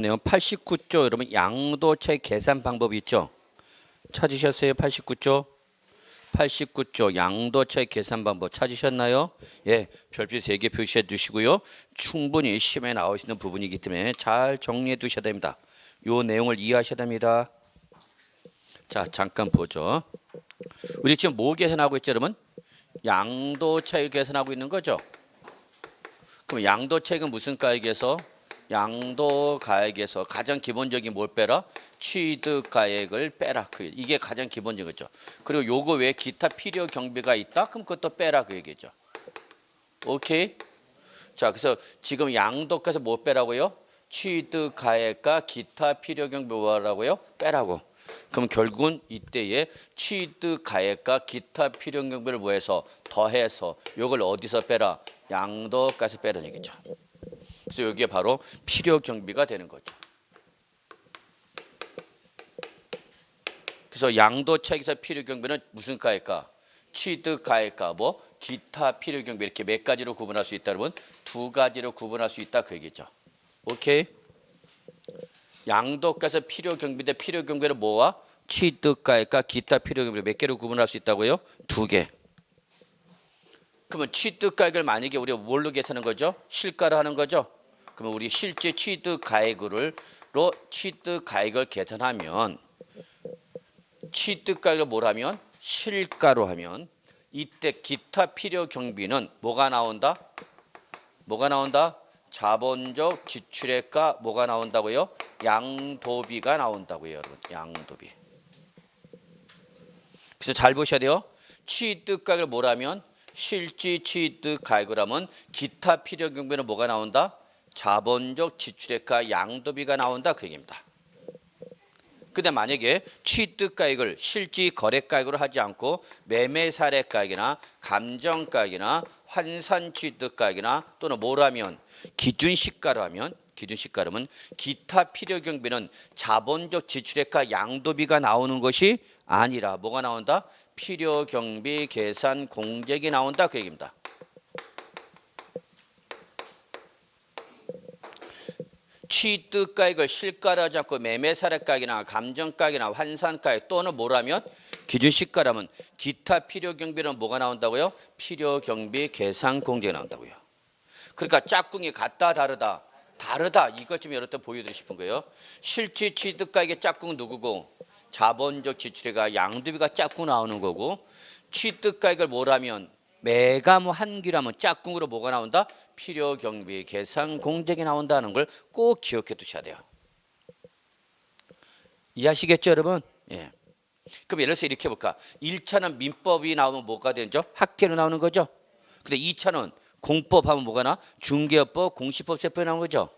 네요. 89조 여러분 양도차익 계산 방법이 있죠. 찾으셨어요? 89조 양도차익 계산 방법 찾으셨나요? 예, 별표 3개 표시해 두시고요. 충분히 시험에 나올 수 있는 부분이기 때문에 잘 정리해 두셔야 됩니다. 요 내용을 이해하셔야 됩니다. 자, 잠깐 보죠. 우리 지금 뭐 계산하고 있죠, 여러분? 양도차익 계산하고 있는 거죠. 그럼 양도차익은 무슨 가액에서? 양도가액에서 가장 기본적인 뭘 빼라? 취득가액을 빼라. 이게 가장 기본적인 거죠. 그리고 요거 외에 기타 필요 경비가 있다? 그럼 그것도 빼라 그 얘기죠. 오케이? 자, 그래서 지금 양도가에서 뭐 빼라고요? 취득가액과 기타 필요 경비 뭐라고요? 빼라고. 그럼 결국은 이때에 취득가액과 기타 필요 경비를 뭐해서 더해서 요걸 어디서 빼라? 양도가에서 빼라는 얘기죠. 그래서 여기에 바로 필요 경비가 되는 거죠. 그래서 양도차익에서 필요 경비는 무슨 가액과? 취득가액과 뭐 기타 필요 경비 이렇게 몇 가지로 구분할 수 있다 여러분? 두 가지로 구분할 수 있다 그 얘기죠. 오케이? 양도가에서 필요 경비 대 필요 경비를 뭐와? 취득가액과 기타 필요 경비를 몇 개로 구분할 수 있다고요? 두 개. 그러면 취득가액을 만약에 우리가 뭘로 계산하는 거죠? 실가로 하는 거죠? 그러면 우리 실제 취득가액을 계산하면 취득가액을 뭘 하면? 실가로 하면 이때 기타 필요 경비는 뭐가 나온다? 뭐가 나온다? 자본적 지출액과 뭐가 나온다고요? 양도비가 나온다고요, 여러분. 양도비. 그래서 잘 보셔야 돼요. 취득가액을 뭘 하면? 실질 취득가액을 하면 기타 필요 경비는 뭐가 나온다? 자본적 지출액과 양도비가 나온다 그 얘기입니다. 근데 만약에 취득가액을 실질 거래가액으로 하지 않고 매매사례가액이나 감정가액이나 환산 취득가액이나 또는 뭐라면 기준시가로 하면 기타 필요 경비는 자본적 지출액과 양도비가 나오는 것이 아니라 뭐가 나온다? 필요 경비 계산 공제액이 나온다 그 얘기입니다. 취득가액을 실가로 하지 않고 매매사례가액이나 감정가액이나 환산가액 또는 뭐라면 기준시가라면 기타 필요 경비는 뭐가 나온다고요? 필요 경비 계산 공제가 나온다고요. 그러니까 짝꿍이 같다 다르다? 다르다. 이것 좀 여러분 보여드리고 싶은 거예요. 실질 취득가액의 짝꿍은 누구고 자본적 지출액과 양도비가 짝꿍 나오는 거고 취득가액을 뭐라면 매감 한기라면 짝꿍으로 뭐가 나온다? 필요 경비 계산 공제액이 나온다는 걸 꼭 기억해 두셔야 돼요. 이해하시겠죠, 여러분? 예. 그럼 예를 들어서 이렇게 해볼까? 1차는 민법이 나오면 뭐가 되죠? 학계로 나오는 거죠. 근데 2차는 공법 하면 뭐가 나? 중개업법, 공시법, 세법이 나오는 거죠.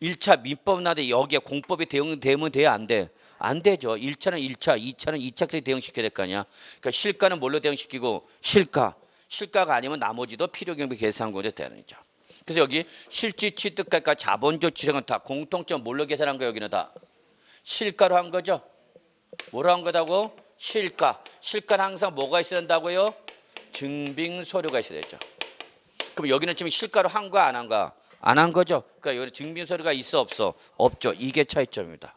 1차 민법 나는데 여기에 공법이 대응되면 돼야 안 돼? 안 되죠. 1차는 1차, 2차는 2차까지 대응시켜야 될 거 아니야. 그러니까 실가는 뭘로 대응시키고? 실가가 아니면 나머지도 필요경비 계산공제 되는 거죠. 그래서 여기 실질 취득가액과 자본적 지출액은 다 공통점 뭘로 계산한 거예요? 여기는 다 실가로 한 거죠. 뭐로 한 거다고? 실가는 항상 뭐가 있어야 된다고요? 증빙서류가 있어야 되죠. 그럼 여기는 지금 실가로 한 거야 안 한 거야? 안 한 거죠. 그러니까 여기 증빙서류가 있어 없어? 없죠. 이게 차이점입니다.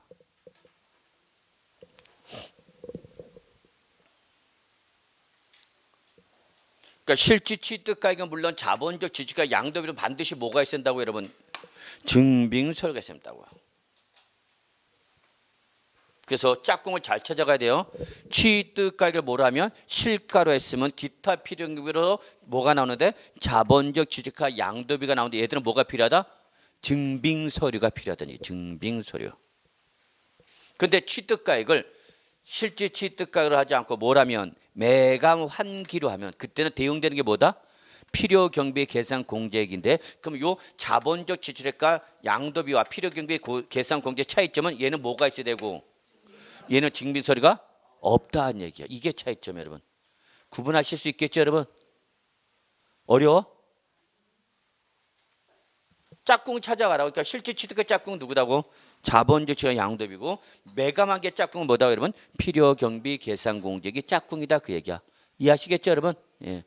그러니까 실질 취득가액은 물론 자본적 지출과 양도비로 반드시 뭐가 있어야 된다고 여러분? 증빙서류가 있어야 된다고요. 그래서 짝꿍을 잘 찾아가야 돼요. 취득가액을 뭐라 하면 실가로 했으면 기타 필요경비로 뭐가 나오는데 자본적 지출과 양도비가 나오는데 얘들은 뭐가 필요하다? 증빙서류가 필요하다니 증빙서류. 근데 취득가액을 실질 취득가액으로 하지 않고 뭐라면 매감 환기로 하면 그때는 대응되는 게 뭐다? 필요 경비 계산 공제액인데 그럼 요 자본적 지출액과 양도비와 필요 경비 계산 공제 차이점은 얘는 뭐가 있어야 되고 얘는 증빙서류가 없다는 얘기야. 이게 차이점 여러분. 구분하실 수 있겠죠 여러분? 어려워? 짝꿍 찾아가라고. 그러니까 실질 취득가 짝꿍 누구다고? 자본적 지출과 양도비고 매감한 게 짝꿍은 뭐다 여러분? 필요 경비 계산 공제액이 짝꿍이다 그 얘기야. 이해하시겠죠 여러분? 예.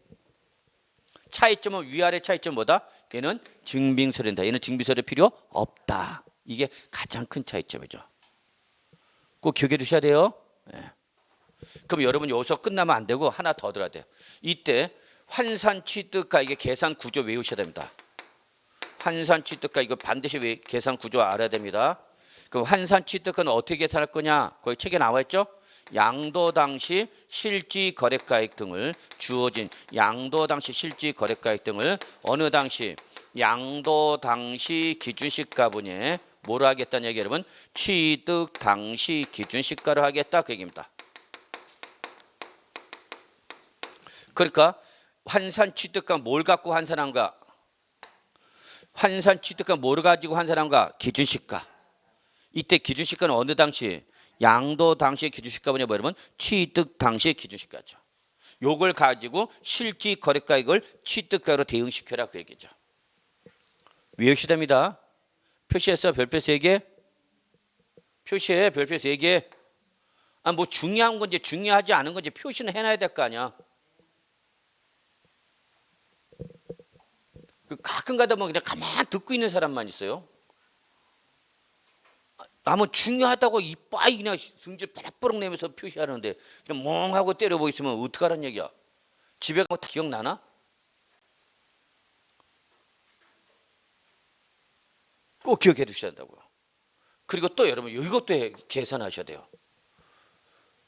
차이점은 위아래 차이점 뭐다? 얘는 증빙서류다. 얘는 증빙서류 필요 없다. 이게 가장 큰 차이점이죠. 꼭 기억해 두셔야 돼요. 예. 그럼 여러분 여기서 끝나면 안 되고 하나 더 들어야 돼요. 이때 환산 취득가 이게 계산 구조 외우셔야 됩니다. 환산 취득가 이거 반드시 계산 구조 알아야 됩니다. 그럼 환산 취득가는 어떻게 계산할 거냐? 거기 책에 나와 있죠? 양도 당시 실지 거래가액 등을 주어진 양도 당시 실지 거래가액 등을 어느 당시 양도 당시 기준시가분에 뭐로 하겠다는 얘기 여러분? 취득 당시 기준시가로 하겠다 그 얘기입니다. 그러니까 환산 취득가 뭘 갖고 환산한가? 환산 취득가 뭘 가지고 환산한가? 기준시가. 이때 기준시가는 어느 당시? 양도 당시의 기준시가분이 뭐 여러분? 취득 당시의 기준시가죠. 요걸 가지고 실지 거래가액을 취득가로 대응시켜라 그 얘기죠. 외우셔야 됩니다. 표시했어? 별표 3개? 표시해. 별표 3개. 아, 뭐 중요한 건지 중요하지 않은 건지 표시는 해놔야 될 거 아니야. 가끔 가다 보면 그냥 가만 듣고 있는 사람만 있어요. 아무 중요하다고 이빠이 그냥 승질 바락바락 내면서 표시하는데 그냥 멍하고 때려보고 있으면 어떡하라는 얘기야. 집에 가면 다 기억나나? 꼭 기억해 두셔야 한다고요. 그리고 또 여러분 이것도 계산하셔야 돼요.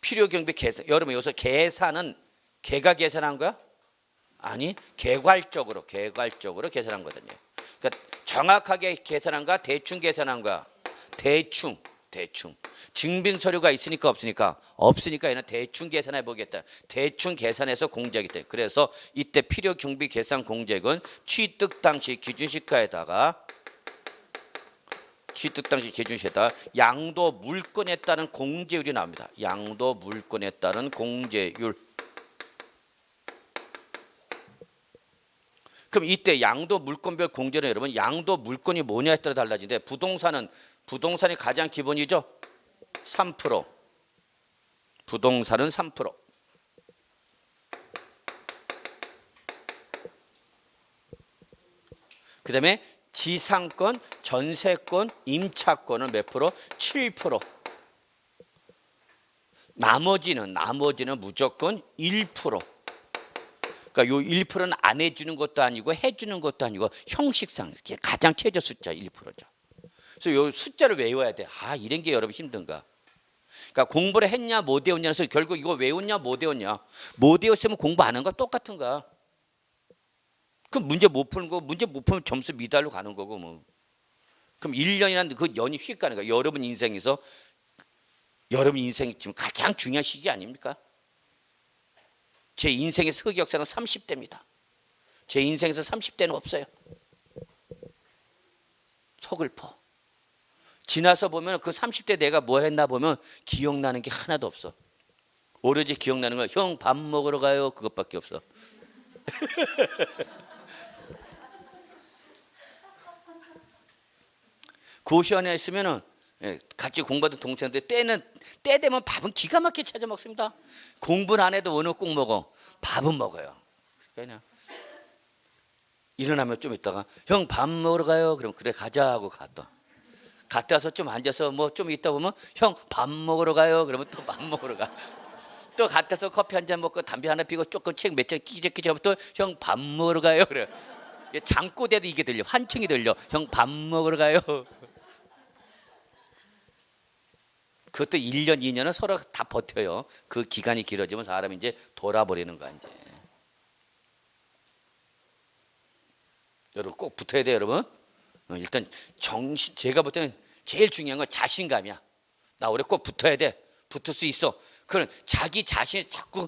필요 경비 계산. 여러분 여기서 계산은 개가 계산한 거야? 아니 개괄적으로 계산한 거거든요. 그러니까 정확하게 계산한 거야? 대충 계산한 거야? 대충. 증빙 서류가 있으니까 없으니까 얘는 대충 계산해 보겠다. 대충 계산해서 공제하기 때문에. 그래서 이때 필요 경비 계산 공제액은 취득 당시 기준시가에다가 양도 물건에 따른 공제율이 나옵니다. 양도 물건에 따른 공제율. 그럼 이때 양도 물건별 공제는 여러분 양도 물건이 뭐냐에 따라 달라지는데 부동산이 가장 기본이죠. 3%. 부동산은 3%. 그 다음에 지상권, 전세권, 임차권은 몇 프로? 7%. 나머지는 무조건 1%. 그러니까 요 1%는 안 해주는 것도 아니고 해주는 것도 아니고 형식상 가장 최저 숫자 1%죠. 그래서 요 숫자를 외워야 돼. 아, 이런 게 여러분 힘든가? 그러니까 공부를 했냐 못 외웠냐 해서 결국 이거 외웠냐 못 외웠냐. 못 외웠으면 공부 안 한 거 똑같은가? 그럼 문제 못 푸는 거, 문제 못 풀면 점수 미달로 가는 거고 뭐. 그럼 1년이라는 그 년이 휙 가는 거야. 여러분 인생이 지금 가장 중요한 시기 아닙니까? 제 인생의 흑역사는 30대입니다. 제 인생에서 30대는 없어요. 서글퍼. 지나서 보면 그 30대 내가 뭐 했나 보면 기억나는 게 하나도 없어. 오로지 기억나는 건 형 밥 먹으러 가요 그것밖에 없어. 고시원에 있으면은 같이 공부하던 동생들 때 되면 밥은 기가 막히게 찾아 먹습니다. 공부는 안 해도 오늘 꼭 먹어. 밥은 먹어요. 그냥 일어나면 좀 있다가 형 밥 먹으러 가요. 그럼 그래 가자 하고 갔다 와서 좀 앉아서 뭐 좀 있다 보면 형 밥 먹으러 가요. 그러면 또 밥 먹으러 가. 또 갔다 와서 커피 한 잔 먹고 담배 하나 피고 조금 책 몇 장 끼적끼적 또 형 밥 먹으러 가요. 그래. 잠꼬대도 이게 들려. 환청이 들려. 형 밥 먹으러 가요. 그것도 1년, 2년은 서로 다 버텨요. 그 기간이 길어지면 사람이 이제 돌아버리는 거야, 이제. 여러분 꼭 붙어야 돼요, 여러분. 일단 제가 볼 때는 제일 중요한 건 자신감이야. 나 올해 꼭 붙어야 돼. 붙을 수 있어. 그런 자기 자신이 자꾸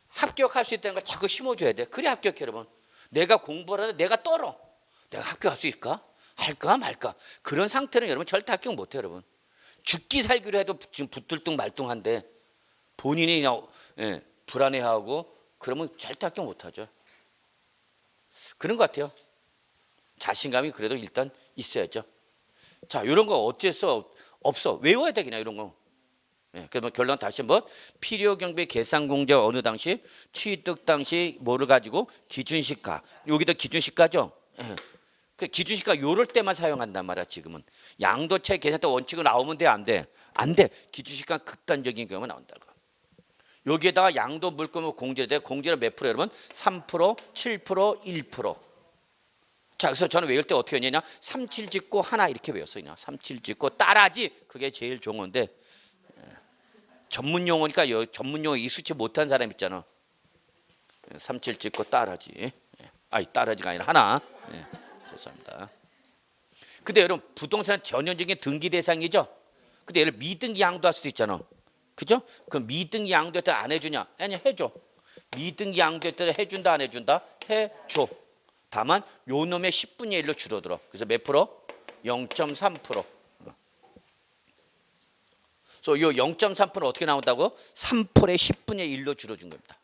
합격할 수 있다는 걸 자꾸 심어줘야 돼. 그래 합격해, 여러분. 내가 공부를 하는데 내가 떨어. 내가 합격할 수 있을까? 할까 말까? 그런 상태는 여러분 절대 합격 못해요, 여러분. 죽기 살기로 해도 지금 붙들뚱 말뚱한데 본인이 그냥 불안해하고 그러면 절대 합격 못하죠. 그런 것 같아요. 자신감이 그래도 일단 있어야죠. 자, 이런 거 어쩔 수 없어. 외워야 되겠냐 이런 거. 그러면 결론 다시 한번 필요 경비 계산 공제 어느 당시 취득 당시 뭐를 가지고 기준시가. 여기도 기준시가죠. 그 기준시가 요럴 때만 사용한단 말이야. 지금은 양도차익 계산대 원칙은 나오면 돼, 안 돼? 안 돼. 기준시가 극단적인 경우가 나온다고. 여기에다가 양도 물건을 공제돼. 공제는 몇 프로 여러분? 3%, 7%, 1%. 자, 그래서 저는 외울 때 어떻게 했냐면 37 짓고 하나 이렇게 외웠어요. 그냥 37 짓고 따라지. 그게 제일 좋은 건데 전문 용어니까 전문 용어 익숙치 못한 사람 있잖아. 37 짓고 따라지. 아니 따라지가 아니라 하나. 죄송합니다. 근데 여러분 부동산 전형적인 등기 대상이죠. 근데 얘를 미등기 양도할 수도 있잖아. 그죠? 그럼 미등기 양도할 때 안 해주냐? 아니 해줘. 미등기 양도할 때 해준다 안 해준다? 해줘. 다만 요 놈의 10분의 1로 줄어들어. 그래서 몇 프로? 0.3%. 그래서 요 0.3% 어떻게 나온다고? 3%의 10분의 1로 줄어준 겁니다.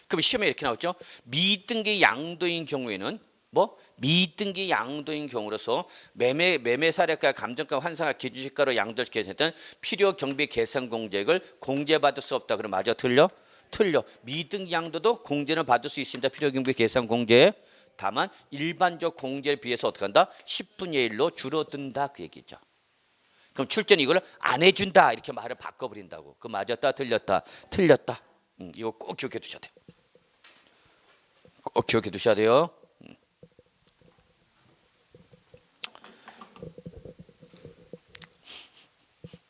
그럼 시험에 이렇게 나왔죠. 미등기 양도인 경우에는 뭐 미등기 양도인 경우로서 매매 사례가 감정가 환산가 기준시가로 양도를 계산했던 필요 경비 계산 공제액을 공제받을 수 없다. 그럼 맞아? 틀려? 틀려. 미등기 양도도 공제는 받을 수 있습니다. 필요 경비 계산 공제. 다만 일반적 공제에 비해서 어떻게 한다? 10분의 1로 줄어든다 그 얘기죠. 그럼 출제는 이걸 안 해준다 이렇게 말을 바꿔버린다고. 그 맞았다 틀렸다? 틀렸다. 이거 꼭 기억해 두셔야 돼요. 꼭 기억해 두셔야 돼요.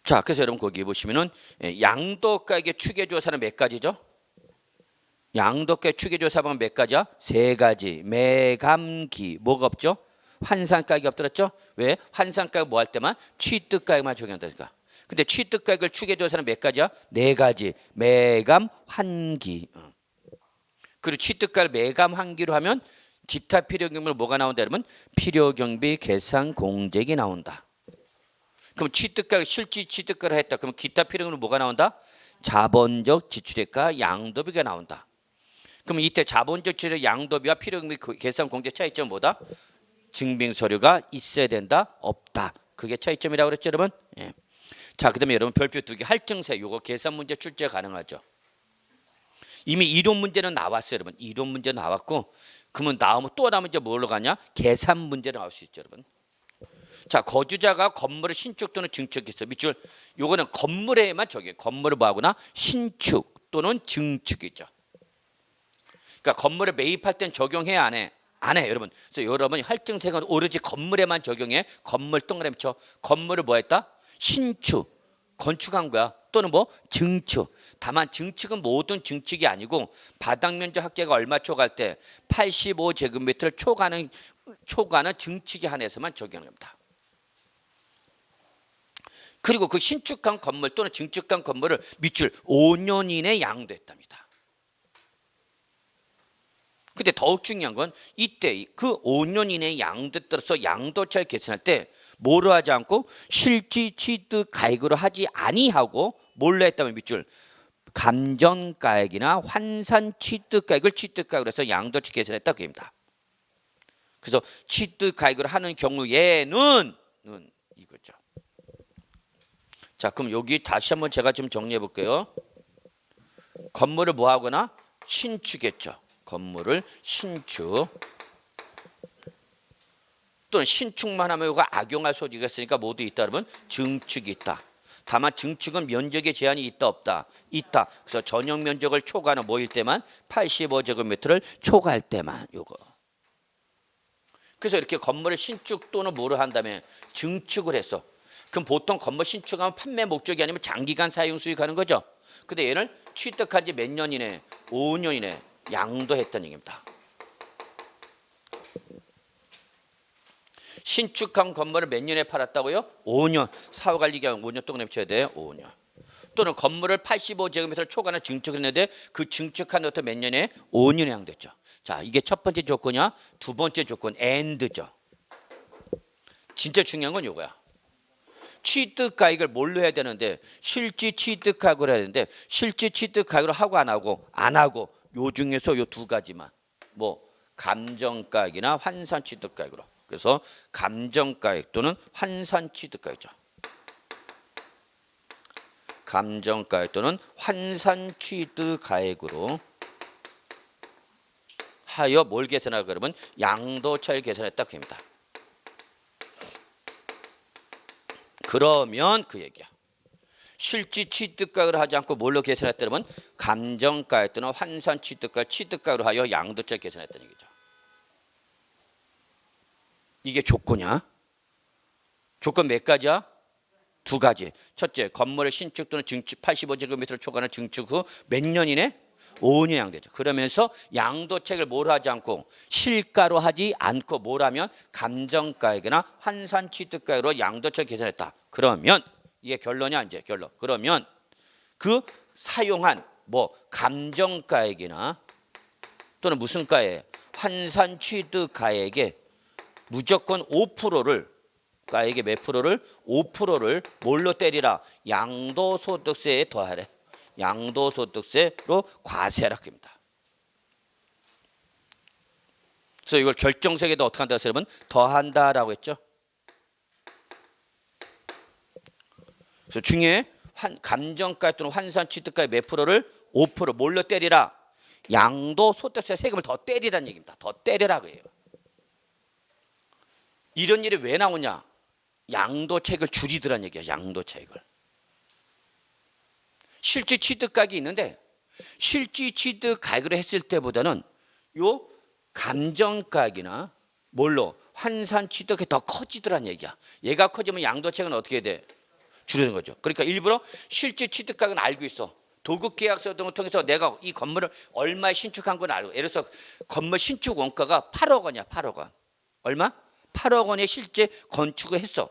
자, 그래서 여러분 거기 보시면은 양도가액의 추계조사는 몇 가지죠? 양도가액 추계조사방은 몇 가지야? 세 가지. 매감기 뭐가 없죠? 환산가액이 없더랬죠? 왜? 환산가액 뭐 할 때만 취득가액만 적용한다니까. 근데 취득가액을 추계조사는 몇 가지야? 네 가지. 매감, 환기. 그리고 취득가액 매감, 환기로 하면 기타 필요경비로 뭐가 나온다 그러면 필요경비 계산 공제액이 나온다. 그럼 취득가액 실질 취득가를 했다. 그럼 기타 필요경비로 뭐가 나온다? 자본적 지출액과 양도비가 나온다. 그럼 이때 자본적 지출액 양도비와 필요경비 계산 공제 차이점은 뭐다? 증빙 서류가 있어야 된다, 없다. 그게 차이점이라고 그랬죠, 여러분? 예. 자, 그다음에 여러분 별표 2개 할증세 요거 계산 문제 출제 가능하죠. 이미 이론 문제는 나왔어요, 여러분. 이론 문제 나왔고, 그러면 나오면 또 나오면 이제 뭘로 가냐? 계산 문제로 나올 수 있죠, 여러분. 자, 거주자가 건물을 신축 또는 증축했어. 밑줄 요거는 건물에만 적용해. 건물을 뭐 하거나 신축 또는 증축이죠. 그러니까 건물을 매입할 땐 적용해 안 해? 안 해, 여러분. 그래서 여러분 할증세가 오로지 건물에만 적용해. 건물 동그라미 쳐. 건물을 뭐 했다? 신축, 건축한 거야. 또는 뭐 증축. 다만 증축은 모든 증축이 아니고 바닥 면적 합계가 얼마 초과할 때 85제곱미터를 초과하는 증축에 한해서만 적용하는 겁니다. 그리고 그 신축한 건물 또는 증축한 건물을 밑줄 5년 이내에 양도했답니다. 근데 더욱 중요한 건 이때 그 5년 이내에 양도했더라서 양도차익 계산할 때 뭐로 하지 않고 실질 취득 가액으로 하지 아니하고 뭘로 했다면 밑줄 감정가액이나 환산 취득가액을 취득가액으로 해서 양도차익 계산했다 그입니다. 그래서 취득가액으로 하는 경우에는 이거죠. 자, 그럼 여기 다시 한번 제가 좀 정리해 볼게요. 건물을 뭐 하거나 신축했죠. 건물을 신축 또는 신축만 하면 이거 악용할 소지가 있으니까 모두 있다 그러면 증축이 있다. 다만 증축은 면적에 제한이 있다 없다? 있다. 그래서 전용 면적을 초과하는 뭐일 때만 85제곱미터를 초과할 때만 요거. 그래서 이렇게 건물을 신축 또는 뭐를 한다면 증축을 했어. 그럼 보통 건물 신축하면 판매 목적이 아니면 장기간 사용 수익하는 거죠. 근데 얘를 취득한 지 몇 년 이내? 5년 이내 양도했다는 얘기입니다. 신축한 건물을 몇 년에 팔았다고요? 5년. 사후관리기간 5년 동안 해쳐야 돼요. 5년. 또는 건물을 85제곱미터를 초과하는 증축을 했는데 그 증축한 것도 몇 년에? 5년에 양도했죠. 자, 이게 첫 번째 조건이야. 두 번째 조건 and죠. 진짜 중요한 건 이거야. 취득가액을 뭘로 해야 되는데 실질 취득가액으로 해야 되는데 실질 취득가액으로 하고 안 하고 요 중에서 요 두 가지만 뭐 감정가액이나 환산 취득가액으로. 그래서 감정가액 또는 환산 취득가액이죠. 감정가액 또는 환산취득가액으로 하여 뭘 계산하고 그러면 양도차익을 계산했다 그 얘기입니다. 그러면 그 얘기야. 실질 취득가액을 하지 않고 뭘로 계산했다 그러면 감정가액 또는 환산취득가액 취득가액으로 하여 양도차익을 계산했다는 얘기죠. 이게 조건이야. 조건 몇 가지야? 두 가지. 첫째, 건물의 신축 또는 증축 85제곱미터를 초과하는 증축 후 몇 년 이내? 5년 양도죠. 그러면서 양도책을 뭘 하지 않고 실가로 하지 않고 뭘 하면 감정가액이나 환산취득가액으로 양도책 계산했다. 그러면 이게 결론이야 이제 결론. 그러면 그 사용한 뭐 감정가액이나 또는 무슨 가액? 환산취득가액에 무조건 5%를 가액의 몇 프로를? 5%를 뭘로 때리라? 양도소득세에 더하래. 양도소득세로 과세하라 합니다. 그래서 이걸 결정세에다 어떻게 한다고 했으면 더한다라고 했죠. 그래서 중에 감정가액 또는 환산취득가액 몇 프로를? 5% 뭘로 때리라? 양도소득세 세금을 더 때리라는 얘기입니다. 더 때리라 그래요. 이런 일이 왜 나오냐? 양도차익을 줄이더란 얘기야. 양도차익을. 실질 취득가액이 있는데 실질 취득가액을 했을 때보다는 요 감정가액이나 뭘로 환산 취득이 더 커지더란 얘기야. 얘가 커지면 양도차익은 어떻게 돼? 줄이는 거죠. 그러니까 일부러 실질 취득가액은 알고 있어. 도급계약서 등을 통해서 내가 이 건물을 얼마에 신축한 건 알고. 예를 들어서 건물 신축 원가가 8억 원이야. 8억 원. 얼마? 8억 원에 실제 건축을 했어.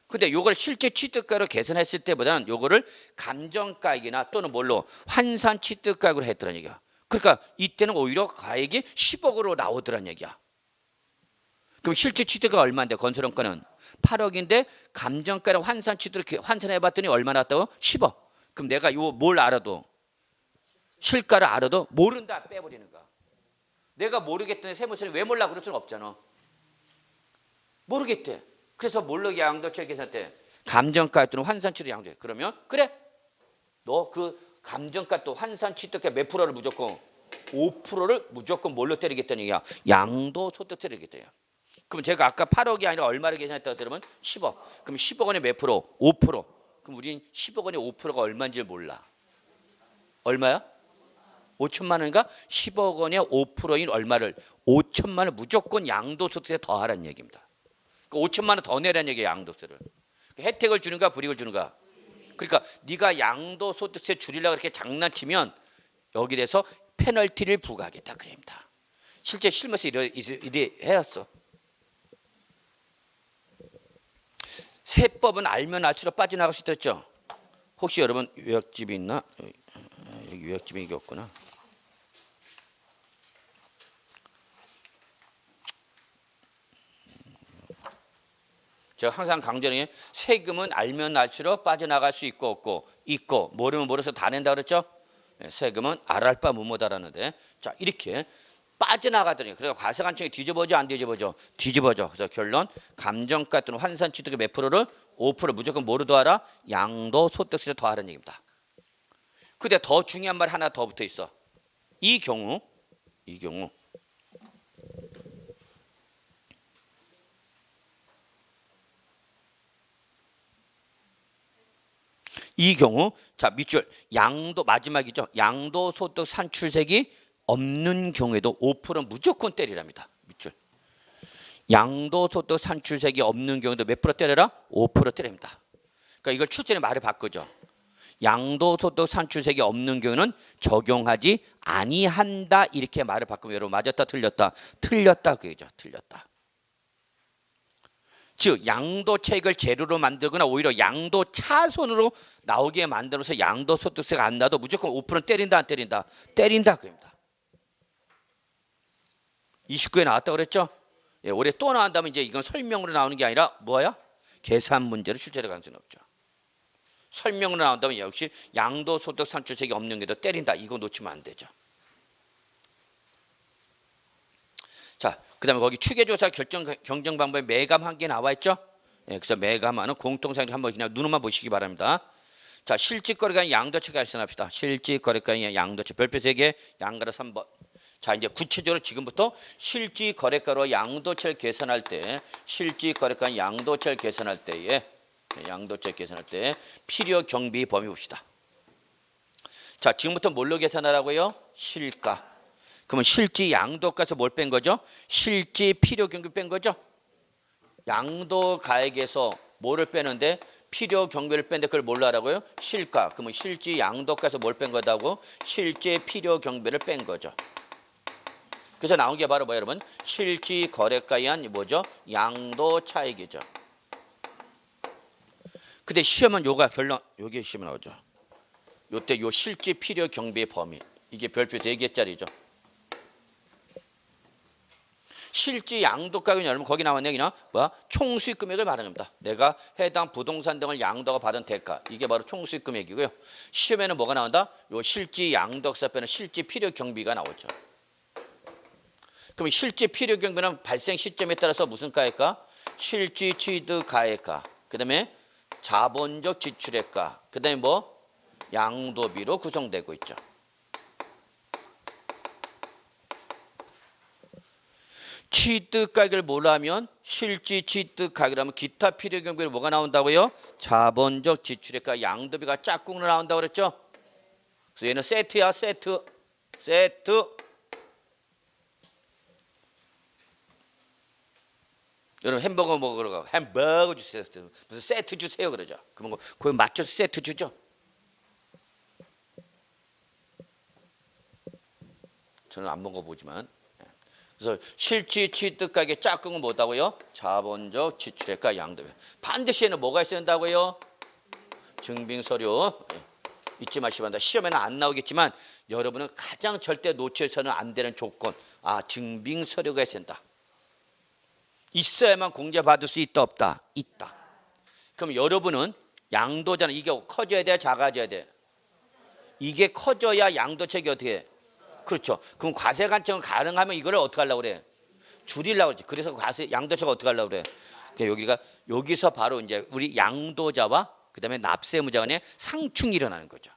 근데 요걸 실제 취득가로 계산했을 때보다는 요거를 감정가액이나 또는 뭘로 환산 취득가액으로 했더란 얘기야. 그러니까 이때는 오히려 가액이 10억으로 나오더란 얘기야. 그럼 실제 취득가가 얼마인데 건설원가는 8억인데 감정가랑 환산 취득을 환산해 봤더니 얼마 나왔다고? 10억. 그럼 내가 요 뭘 알아도 실가를 알아도 모른다 빼버리는 거야. 내가 모르겠더니 세무서는 왜 몰라 그럴 수는 없잖아. 모르겠대. 그래서 뭘로 양도차익 계산했대? 감정가 또는 환산취득 양도해. 그러면 그래. 너 그 감정가 또 환산취득가 몇 프로를 무조건 5%를 무조건 뭘로 때리겠다는 얘기야? 양도소득 때리겠대요. 그럼 제가 아까 8억이 아니라 얼마를 계산했다고 그러면 10억. 그럼 10억 원에 몇 프로? 5%. 그럼 우린 10억 원에 5%가 얼마인지 몰라. 얼마야? 5천만 원인가? 10억 원에 5%인 얼마를 5천만 원 무조건 양도소득세 더하라는 얘기입니다. 5천만 원 더 내라는 얘기야 양도세를. 혜택을 주는가 불이익을 주는가. 그러니까 네가 양도소득세 줄이려고 그렇게 장난치면 여기 대해서 페널티를 부과하겠다 그 얘기입니다. 실제 실무에서 이래 해왔어. 세법은 알면 알수록 빠져나갈 수 있었죠. 혹시 여러분 요약집이 있나? 여기 요약집이 이게 없구나. 제가 항상 강조하는 게 세금은 알면 알수록 빠져나갈 수 있고 없고 있고 모르면 모르서 다 낸다 그랬죠. 세금은 알할 바 무모다라는데 자 이렇게 빠져나가더니 그래서 과세관청이 뒤집어져 안 뒤집어져? 뒤집어져. 그래서 결론 감정가 또는 환산취득의 몇 프로를 5% 무조건 뭐로 더하라? 양도소득세로 더하라는 얘기입니다. 근데 더 중요한 말 하나 더 붙어 있어. 이 경우 자 밑줄 양도 마지막이죠. 양도소득 산출세액이 없는 경우에도 5%는 무조건 때리랍니다. 밑줄 양도소득 산출세액이 없는 경우에도 몇 프로 때려라? 5% 때립니다. 그러니까 이걸 출제의 말을 바꾸죠. 양도소득 산출세액이 없는 경우는 적용하지 아니한다 이렇게 말을 바꾸면 여러분 맞았다 틀렸다? 틀렸다 그거죠. 틀렸다. 즉 양도차익을 재료로 만들거나 오히려 양도차손으로 나오게 만들어서 양도소득세가 안 나도 무조건 5% 때린다 안 때린다? 때린다 그겁니다. 29에 나왔다고 그랬죠? 예, 올해 또 나온다면 이제 이건 설명으로 나오는 게 아니라 뭐야? 계산 문제로 출제될 가능성이 없죠. 설명으로 나온다면 역시 양도소득 산출세액이 없는 게도 때린다. 이거 놓치면 안 되죠. 자, 그다음에 거기 추계조사 경정 방법에 매감 한 개 나와 있죠. 예, 그래서 매감하는 공통사항 한번 그냥 눈으로만 보시기 바랍니다. 자, 실질거래가액 양도채 계산합시다. 실질거래가액 양도채 별표 3개, 양가로 3번. 자, 이제 구체적으로 지금부터 실질거래가로 양도채를 계산할 때, 실질거래가 양도채를 계산할 때에, 양도채 계산할 때 필요 경비 범위 봅시다. 자, 지금부터 뭘로 계산하라고요? 실가. 그러면 실질 양도가에서 뭘 뺀 거죠? 실질 필요 경비 뺀 거죠? 양도가액에서 뭐를 빼는데 필요 경비를 뺀데 그걸 뭘로 하라고요? 실가. 그러면 실질 양도가에서 뭘 뺀 거다고? 실질 필요 경비를 뺀 거죠. 그래서 나온 게 바로 뭐예요, 여러분? 실질 거래가에 의한 뭐죠? 양도 차익이죠. 근데 시험은 요가 결론, 요게 시험에 나오죠. 요때 요 실질 필요 경비의 범위. 이게 별표 3개짜리죠. 실질 양도가액은 여러분 거기 나왔네. 그냥 뭐야? 총수익 금액을 말하는 겁니다. 내가 해당 부동산 등을 양도가 받은 대가. 이게 바로 총수익 금액이고요. 시험에는 뭐가 나온다? 요 실질 양도가에서 빼는 실질 필요 경비가 나오죠. 그럼 실질 필요 경비는 발생 시점에 따라서 무슨 가액가? 실질 취득 가액가. 그다음에 자본적 지출액가. 그다음에 뭐? 양도비로 구성되고 있죠. 취득가액을 뭐로 하면 실질 취득가액이라면 기타 필요 경비로 뭐가 나온다고요? 자본적 지출액과 양도비가 짝꿍으로 나온다고 그랬죠? 그래서 얘는 세트야, 세트. 여러분 햄버거 먹으러 가고 햄버거 주세요. 무슨 세트 주세요 그러죠. 그러면 거기 맞춰서 세트 주죠. 저는 안 먹어보지만. 그래서 실질 취득가액의 짝꿍은 뭐다고요? 자본적 지출액과 양도비. 반드시 얘는 뭐가 있어야 된다고요? 증빙서류. 잊지 마시기 바랍니다. 시험에는 안 나오겠지만 여러분은 가장 절대 놓쳐서는 안 되는 조건. 증빙서류가 있어야 된다. 있어야만 공제받을 수 있다 없다? 있다. 그럼 여러분은 양도자는 이게 커져야 돼 작아져야 돼? 이게 커져야 양도책이 어떻게 해? 그렇죠. 그럼 과세 관청은 가능하면 이거를 어떻게 하려고 그래? 줄이려고 그러지. 그래서 과세 양도처가 어떻게 하려고 그래? 그러니까 여기서 바로 이제 우리 양도자와 그다음에 납세무자 간에 상충이 일어나는 거죠.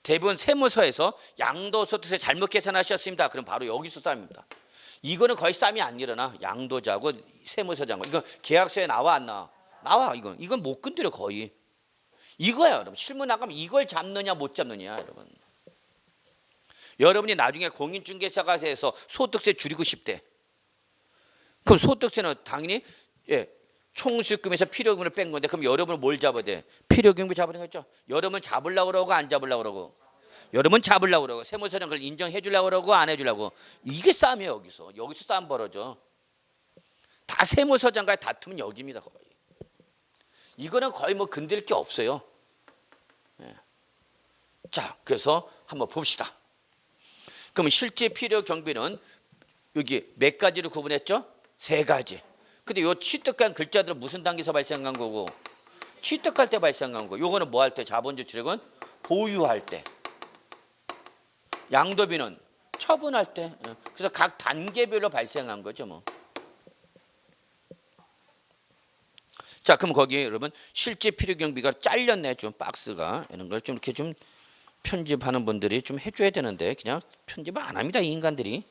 대부분 세무서에서 양도소득세 잘못 계산하셨습니다. 그럼 바로 여기서 싸움입니다. 이거는 거의 싸움이 안 일어나. 양도자하고 세무서장하고. 이건 계약서에 나와 안 나와? 나와. 이건 못 건드려 거의. 이거야 여러분. 실무 나가면 이걸 잡느냐 못 잡느냐 여러분. 여러분이 나중에 공인중개사가에서 소득세 줄이고 싶대. 그럼 소득세는 당연히 총수익금에서 필요금을 뺀 건데 그럼 여러분은 뭘 잡아야 돼? 필요금을 잡아야 되겠죠. 여러분 잡으려고 그러고 안 잡으려고 그러고. 여러분 잡으려고 그러고 세무서장 그걸 인정해 주려고 그러고 안 해 주려고. 이게 싸움이에요 여기서. 여기서 싸움 벌어져. 다 세무서장과의 다툼은 여기입니다 거의. 이거는 거의 뭐 건드릴 게 없어요. 자, 그래서 한번 봅시다. 그럼 실제 필요 경비는 여기 몇 가지로 구분했죠? 3가지. 근데 요 취득한 글자들은 무슨 단계에서 발생한 거고? 취득할 때 발생한 거. 요거는 뭐 할 때? 자본적 지출액은 보유할 때. 양도비는 처분할 때. 그래서 각 단계별로 발생한 거죠, 뭐. 자, 그럼 거기 여러분 실제 필요 경비가 잘렸네, 좀 박스가. 이런 걸 좀 이렇게 좀 편집하는 분들이 좀 해줘야 되는데 그냥 편집 안 합니다, 이 인간들이.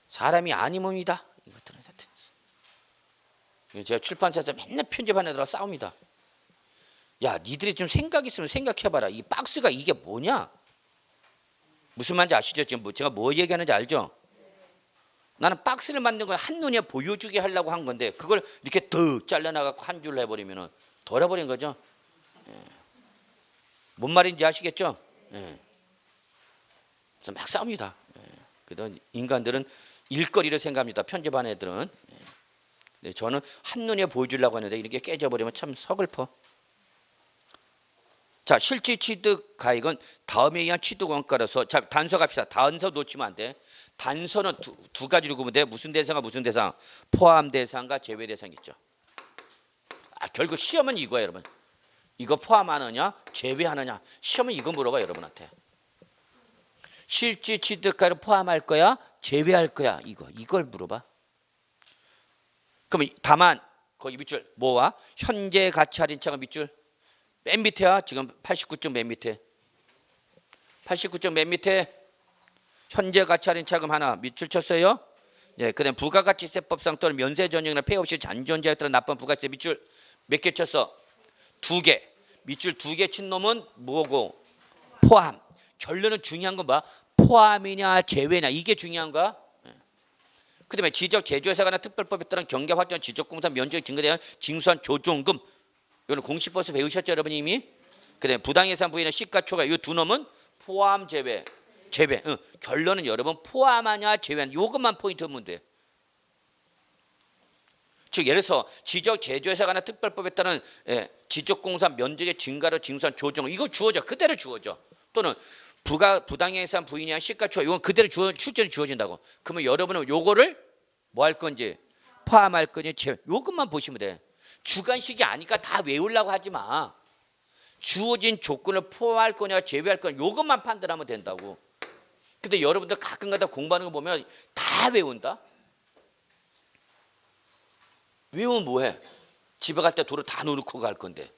사람이 아니멉니다. 이것들은 제가 출판사에서 맨날 편집하는 애들하고 싸웁니다. 야, 니들이 좀 생각 있으면 생각해봐라. 이 박스가 이게 뭐냐? 무슨 말인지 아시죠? 지금 제가 뭐 얘기하는지 알죠? 나는 박스를 만든 건 한눈에 보여주게 하려고 한 건데 그걸 이렇게 더 잘라나가고 한 줄로 해버리면 덜어버린 거죠. 뭔 말인지 아시겠죠? 그래서 막 싸웁니다. 그래도 인간들은 일거리를 생각합니다. 편집한 애들은. 저는 한눈에 보여주려고 하는데 이렇게 깨져버리면 참 서글퍼. 자, 실질 취득 가액은 다음에 의한 취득 원가로서. 자, 단서 갑시다. 단서 놓치면 안 돼. 단서는 두 가지로 구분돼. 무슨 대상과 무슨 대상? 포함 대상과 제외 대상 있죠. 결국 시험은 이거예요, 여러분. 이거 포함하느냐 제외하느냐. 시험은 이거 물어봐 여러분한테. 실질 취득가를 포함할 거야 제외할 거야. 이걸 물어봐. 그럼 다만 거기 밑줄 뭐와 현재 가치 할인차가 밑줄 맨 밑에야. 지금 89점 맨 밑에. 89점 맨 밑에 현재 가치 할인 차금 하나 밑줄 쳤어요. 예, 그다음 부가가치세법상 또는 면세 전형이나 폐 없이 잔존자에 따른 납부한 부가세 밑줄 몇 개 쳤어? 2개. 밑줄 2개 친 놈은 뭐고? 포함. 결론은 중요한 건 뭐? 포함이냐 제외냐 이게 중요한 거야. 그다음에 지적 제조회사가나 특별법에 따른 경계 확정 지적공사 면적이 증가되는 징수한 조종금 이거는 공시버스 배우셨죠 여러분 이미. 그다음에 부당예산 부인의 시가초과 이 두 놈은 포함 제외. 결론은 여러분 포함하냐 제외하냐 이것만 포인트 보면 돼. 즉 예를 들어서 지적 제조회사가나 특별법에 따른 지적공사 면적의 증가로 징수한 조정 이거 주어져 그대로 주어져. 또는 부당예산 부인이한 시가초과 이건 그대로 실제로 주어진다고. 그러면 여러분은 요거를 뭐 할 건지 포함할 건지 제외 요것만 보시면 돼. 주관식이 아니까 다 외우려고 하지 마. 주어진 조건을 포함할 거냐 제외할 거냐 요것만 판단하면 된다고. 근데 여러분들 가끔가다 공부하는 거 보면 다 외운다. 외우면 뭐해? 집에 갈 때 도로 다 놓고 갈 건데.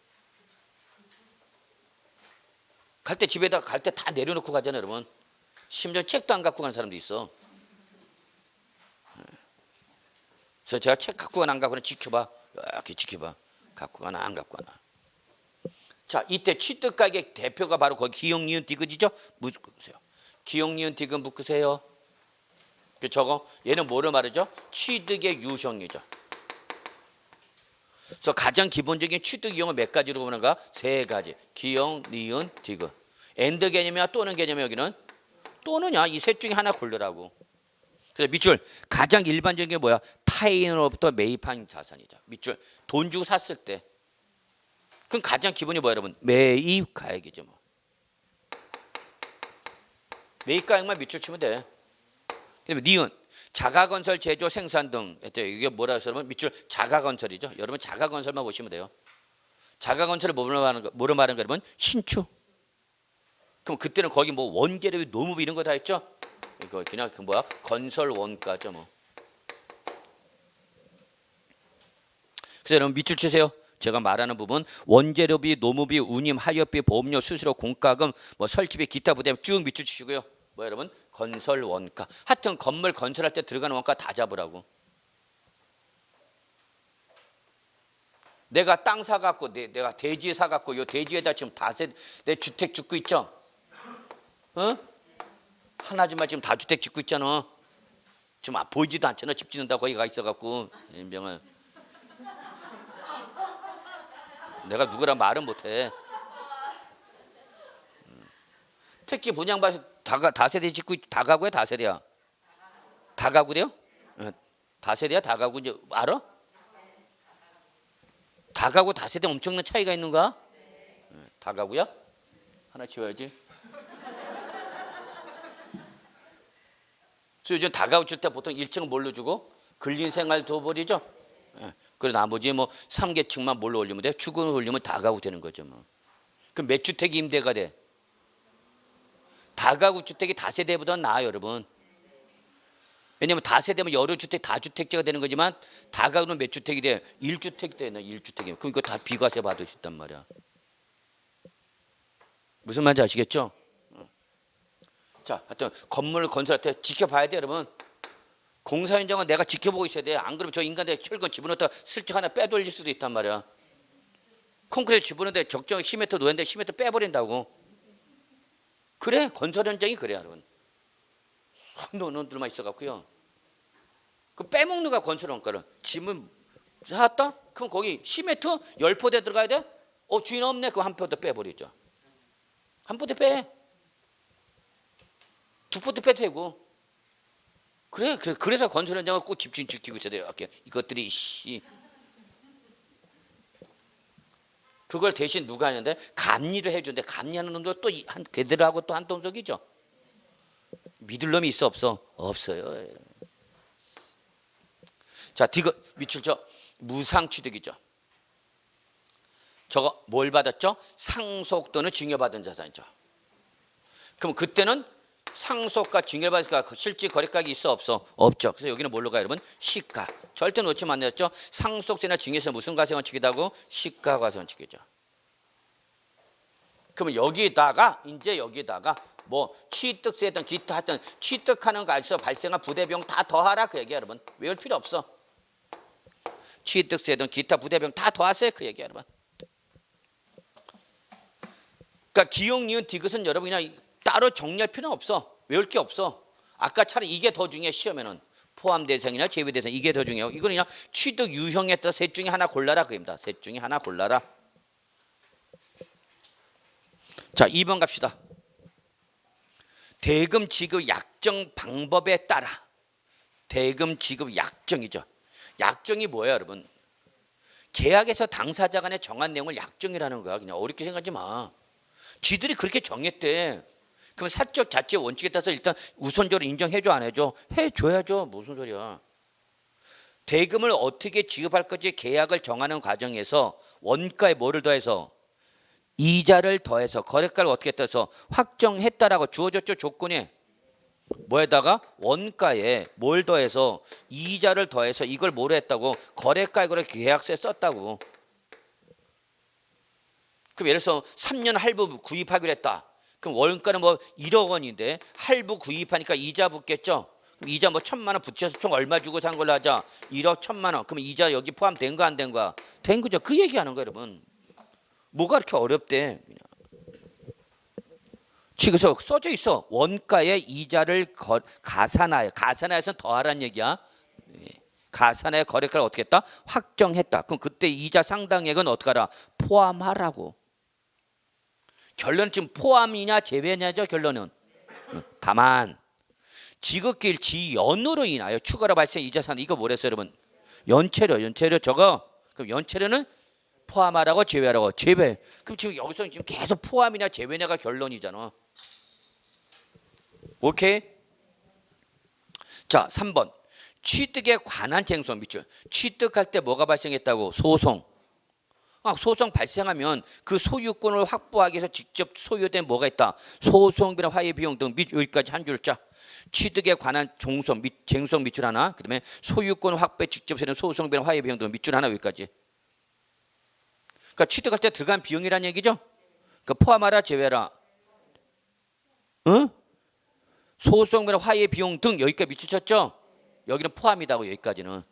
갈 때 집에다 갈 때 다 내려놓고 가잖아요 여러분. 심지어 책도 안 갖고 가는 사람도 있어. 그래서 제가 책 갖고 가나 안 갖고 가나 지켜봐. 이렇게 지켜봐. 갖고 가나 안 갖고 가나. 자, 이때 취득가격 대표가 바로 거기 기역 니은 디귿이죠. 묶으세요. 기역 니은 디귿 묶으세요. 저거 얘는 뭐를 말하죠? 취득의 유형이죠. 그래서 가장 기본적인 취득 유형을 몇 가지로 보는가? 3가지. 기역, 니은, 디귿. 엔드 개념이야 또는 개념이야 여기는? 또는야 이 셋 중에 하나 고르라고. 그래서 밑줄 가장 일반적인 게 뭐야? 타인으로부터 매입한 자산이죠. 밑줄 돈 주고 샀을 때. 그럼 가장 기본이 뭐야 여러분? 매입 가액이죠. 뭐. 매입 가액만 밑줄 치면 돼. 그다음에 니은 자가건설 제조 생산 등 이게 뭐라 해서 여러분 밑줄 자가건설이죠. 여러분 자가건설만 보시면 돼요. 자가건설을 뭐로 말하는 거 여러분? 신축. 그럼 그때는 거기 뭐 원재료 노무비 이런 거 다 했죠. 이거 그냥 그 뭐야 건설 원가죠 뭐. 그래서 여러분 밑줄 치세요. 제가 말하는 부분 원재료비, 노무비, 운임, 하역비, 보험료, 수수료, 공과금, 뭐 설치비, 기타 부담 쭉 밑줄 치시고요. 뭐 여러분 건설 원가. 하여튼 건물 건설할 때 들어가는 원가 다 잡으라고. 내가 땅 사갖고 내가 대지 사갖고 요 대지에다 지금 다세 내 주택 짓고 있죠. 어? 하나지만 지금 다주택 짓고 있잖아. 지금 보이지도 않잖아. 집 짓는다고 거기 가 있어갖고 인병을. 내가 누구랑 말은 못해. 특히 분양받아서 다세대 짓고 다가구야 다세대야? 다가구래요? 다세대야 다가구 이제 알아? 다가구 다세대 엄청난 차이가 있는가? 다가구야? 하나 지워야지. 요즘 다가구 줄 때 보통 1층은 뭘로 주고 근린생활 도보리죠. 그리고 나머지 뭐 3계층만 뭘로 올리면 돼? 주거를 올리면 다가구 되는 거죠. 뭐. 그럼 몇 주택이 임대가 돼? 다가구 주택이 다세대보다 나아 여러분. 왜냐면 다세대면 여러 주택 다주택제가 되는 거지만 다가구는 몇 주택이 돼? 1주택 되나 1주택이면 그럼 이거 다 비과세 받을 수 있단 말이야. 무슨 말인지 아시겠죠? 자, 하여튼 건물을 건설할 때 지켜봐야 돼 여러분. 공사 현장은 내가 지켜보고 있어야 돼. 안 그러면 저 인간들 철근 집어넣었다 슬쩍 하나 빼돌릴 수도 있단 말이야. 콘크리트 집어넣는데 적정 10m 놓였는데 10m 빼버린다고. 그래 건설 현장이 그래 여러분. 놈들만 있어갖고요. 그 빼먹는 거야 건설 원가를. 집은 샀다? 그럼 거기 10m 10포대 들어가야 돼? 주인 없네. 그럼 한 포대 빼버리죠. 한 포대 빼. 두 포대 빼도 되고. 그래서 건설 현장을 꼭 집중 지키고 있어야 돼요. 이것들이 그걸 대신 누가 하는데 감리를 해주는데 감리하는 놈도 또 걔들하고 또 한 동석이죠. 믿을 놈이 있어 없어? 없어요. 자, 디귿 밑줄 무상취득이죠. 저거 뭘 받았죠? 상속 또는 증여받은 자산이죠. 그럼 그때는 상속가 증여받으니까 실질 거래가액이 있어 없어? 없죠. 그래서 여기는 뭘로 가요 여러분? 시가. 절대 놓치면 안 되죠. 상속세나 증여세 무슨 과세원칙이라고? 시가 과세원칙이죠. 그러면 여기다가 이제 여기다가 뭐 취득세든 기타 하여튼 취득하는 과정에서 발생한 부대비용 다 더하라 그 얘기야 여러분. 외울 필요 없어. 취득세든 기타 부대비용 다 더하세요 그 얘기야 여러분. 그러니까 기역, 니은, 디귿은 여러분 그냥 따로 정리할 필요는 없어. 외울 게 없어. 아까 차라리 이게 더 중요해 시험에는. 포함 대상이나 제외 대상 이게 더 중요해요. 이거는 그냥 취득 유형에 따라 셋 중에 하나 골라라 그입니다. 셋 중에 하나 골라라. 자 2번 갑시다. 대금 지급 약정 방법에 따라. 대금 지급 약정이죠. 약정이 뭐예요 여러분? 계약에서 당사자 간에 정한 내용을 약정이라는 거야. 그냥 어렵게 생각하지 마. 쥐들이 그렇게 정했대. 그럼 사적 자체 원칙에 따라서 일단 우선적으로 인정해줘 안 해줘? 해줘야죠. 무슨 소리야. 대금을 어떻게 지급할 건지 계약을 정하는 과정에서 원가에 뭐를 더해서 이자를 더해서 거래가를 어떻게 떠서 확정했다라고 주어졌죠. 조건이 뭐에다가 원가에 뭘 더해서 이자를 더해서 이걸 뭐로 했다고 거래가액으로 계약서에 썼다고. 그럼 예를 들어서 3년 할부 구입하기로 했다. 그럼 원가는 뭐 1억 원인데 할부 구입하니까 이자 붙겠죠. 그럼 이자 뭐 1,000만 원 붙여서 총 얼마 주고 산 걸로 하자. 1억 1,000만 원. 그럼 이자 여기 포함된 거 안 된 거야? 된 거죠. 그 얘기하는 거예요 여러분. 뭐가 그렇게 어렵대. 그냥. 그래서 써져 있어. 원가에 이자를 가산하여. 가산하여서 더하라는 얘기야. 가산하여 거래가를 어떻게 했다? 확정했다. 그럼 그때 이자 상당액은 어떻게 하라? 포함하라고. 결론은 지금 포함이냐 제외냐죠 결론은. 다만 지급기일 지연으로 인하여 추가로 발생 이자 상당 이거 뭐랬어요 여러분? 연체료 저거. 그럼 연체료는 포함하라고 제외하라고. 제외. 그럼 지금 여기서 지금 계속 포함이냐 제외냐가 결론이잖아. 오케이? 자 3번 취득에 관한 쟁송 밑줄. 취득할 때 뭐가 발생했다고? 소송. 소송 발생하면 그 소유권을 확보하기 위해서 직접 소유된 뭐가 있다? 소송비나 화해 비용 등 여기까지 한 줄자. 취득에 관한 종송, 쟁송 밑줄 하나. 그다음에 소유권 확보에 직접 세는 소송비나 화해 비용 등 밑줄 하나 여기까지. 그러니까 취득할 때 들어간 비용이라는 얘기죠. 그러니까 포함하라 제외하라. 응? 소송비나 화해 비용 등 여기까지 밑줄 쳤죠. 여기는 포함이다고 여기까지는.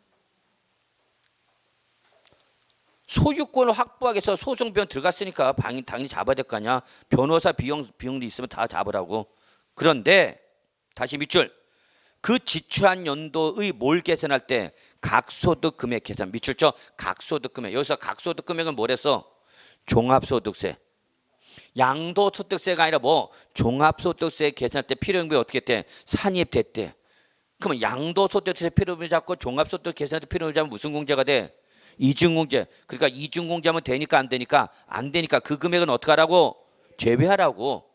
소유권을 확보하기 위해서 소송 비용 들어갔으니까 당연히 잡아야 될 거 아니야. 변호사 비용도 있으면 다 잡으라고. 그런데 다시 밑줄. 그 지출한 연도의 뭘 계산할 때 각소득 금액 계산. 밑줄죠. 각소득 금액. 여기서 각소득 금액은 뭐랬어? 종합소득세. 양도소득세가 아니라 뭐 종합소득세 계산할 때 필요금액이 어떻게 했대? 산입됐대. 그러면 양도소득세 필요금액 잡고 종합소득 계산할 때 필요금액 잡으면 무슨 공제가 돼? 이중공제. 그러니까 이중공제하면 되니까 안 되니까 안 되니까 그 금액은 어떻게 하라고? 제외하라고.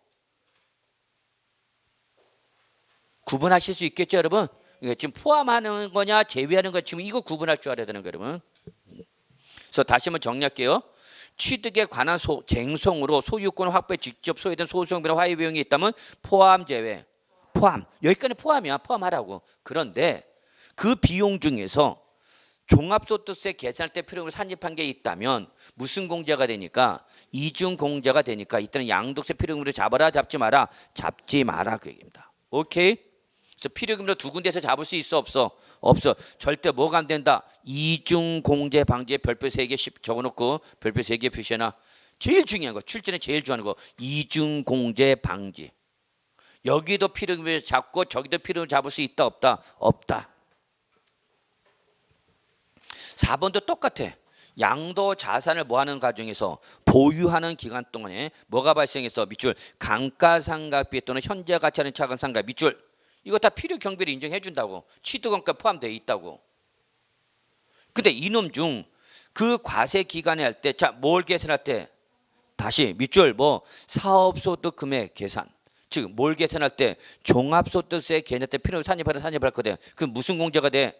구분하실 수 있겠죠 여러분? 그러니까 지금 포함하는 거냐 제외하는 거냐 지금 이거 구분할 줄 알아야 되는 거예요 여러분. 그래서 다시 한번 정리할게요. 취득에 관한 쟁송으로 소유권 확보에 직접 소유된 소송비나 화해 비용이 있다면 포함 제외. 포함. 여기까지 포함이야. 포함하라고. 그런데 그 비용 중에서 종합소득세 계산할 때 필요금을 산입한 게 있다면 무슨 공제가 되니까? 이중공제가 되니까 이때는 양도세 필요금으로 잡아라 잡지 마라? 잡지 마라 그 얘기입니다. 오케이? 그래서 필요금으로 두 군데에서 잡을 수 있어 없어? 없어. 절대 뭐가 안 된다? 이중공제 방지에 별표 3개 적어놓고 별표 3개 표시해놔. 제일 중요한 거 출제는 제일 중요한 거 이중공제 방지. 여기도 필요금을 잡고 저기도 필요금을 잡을 수 있다 없다? 없다. 4번도 똑같아. 양도 자산을 뭐하는 과정에서 보유하는 기간 동안에 뭐가 발생했어? 밑줄 감가상각비 또는 현재 가치하는 차감상각 밑줄. 이거 다 필요 경비를 인정해 준다고. 취득원가 포함되어 있다고. 근데 이놈 중 그 과세 기간에 할 때 자 뭘 계산할 때 다시 밑줄 뭐 사업소득 금액 계산. 즉 뭘 계산할 때 종합소득세 계산할 때 필요 산입할 거든. 그럼 무슨 공제가 돼?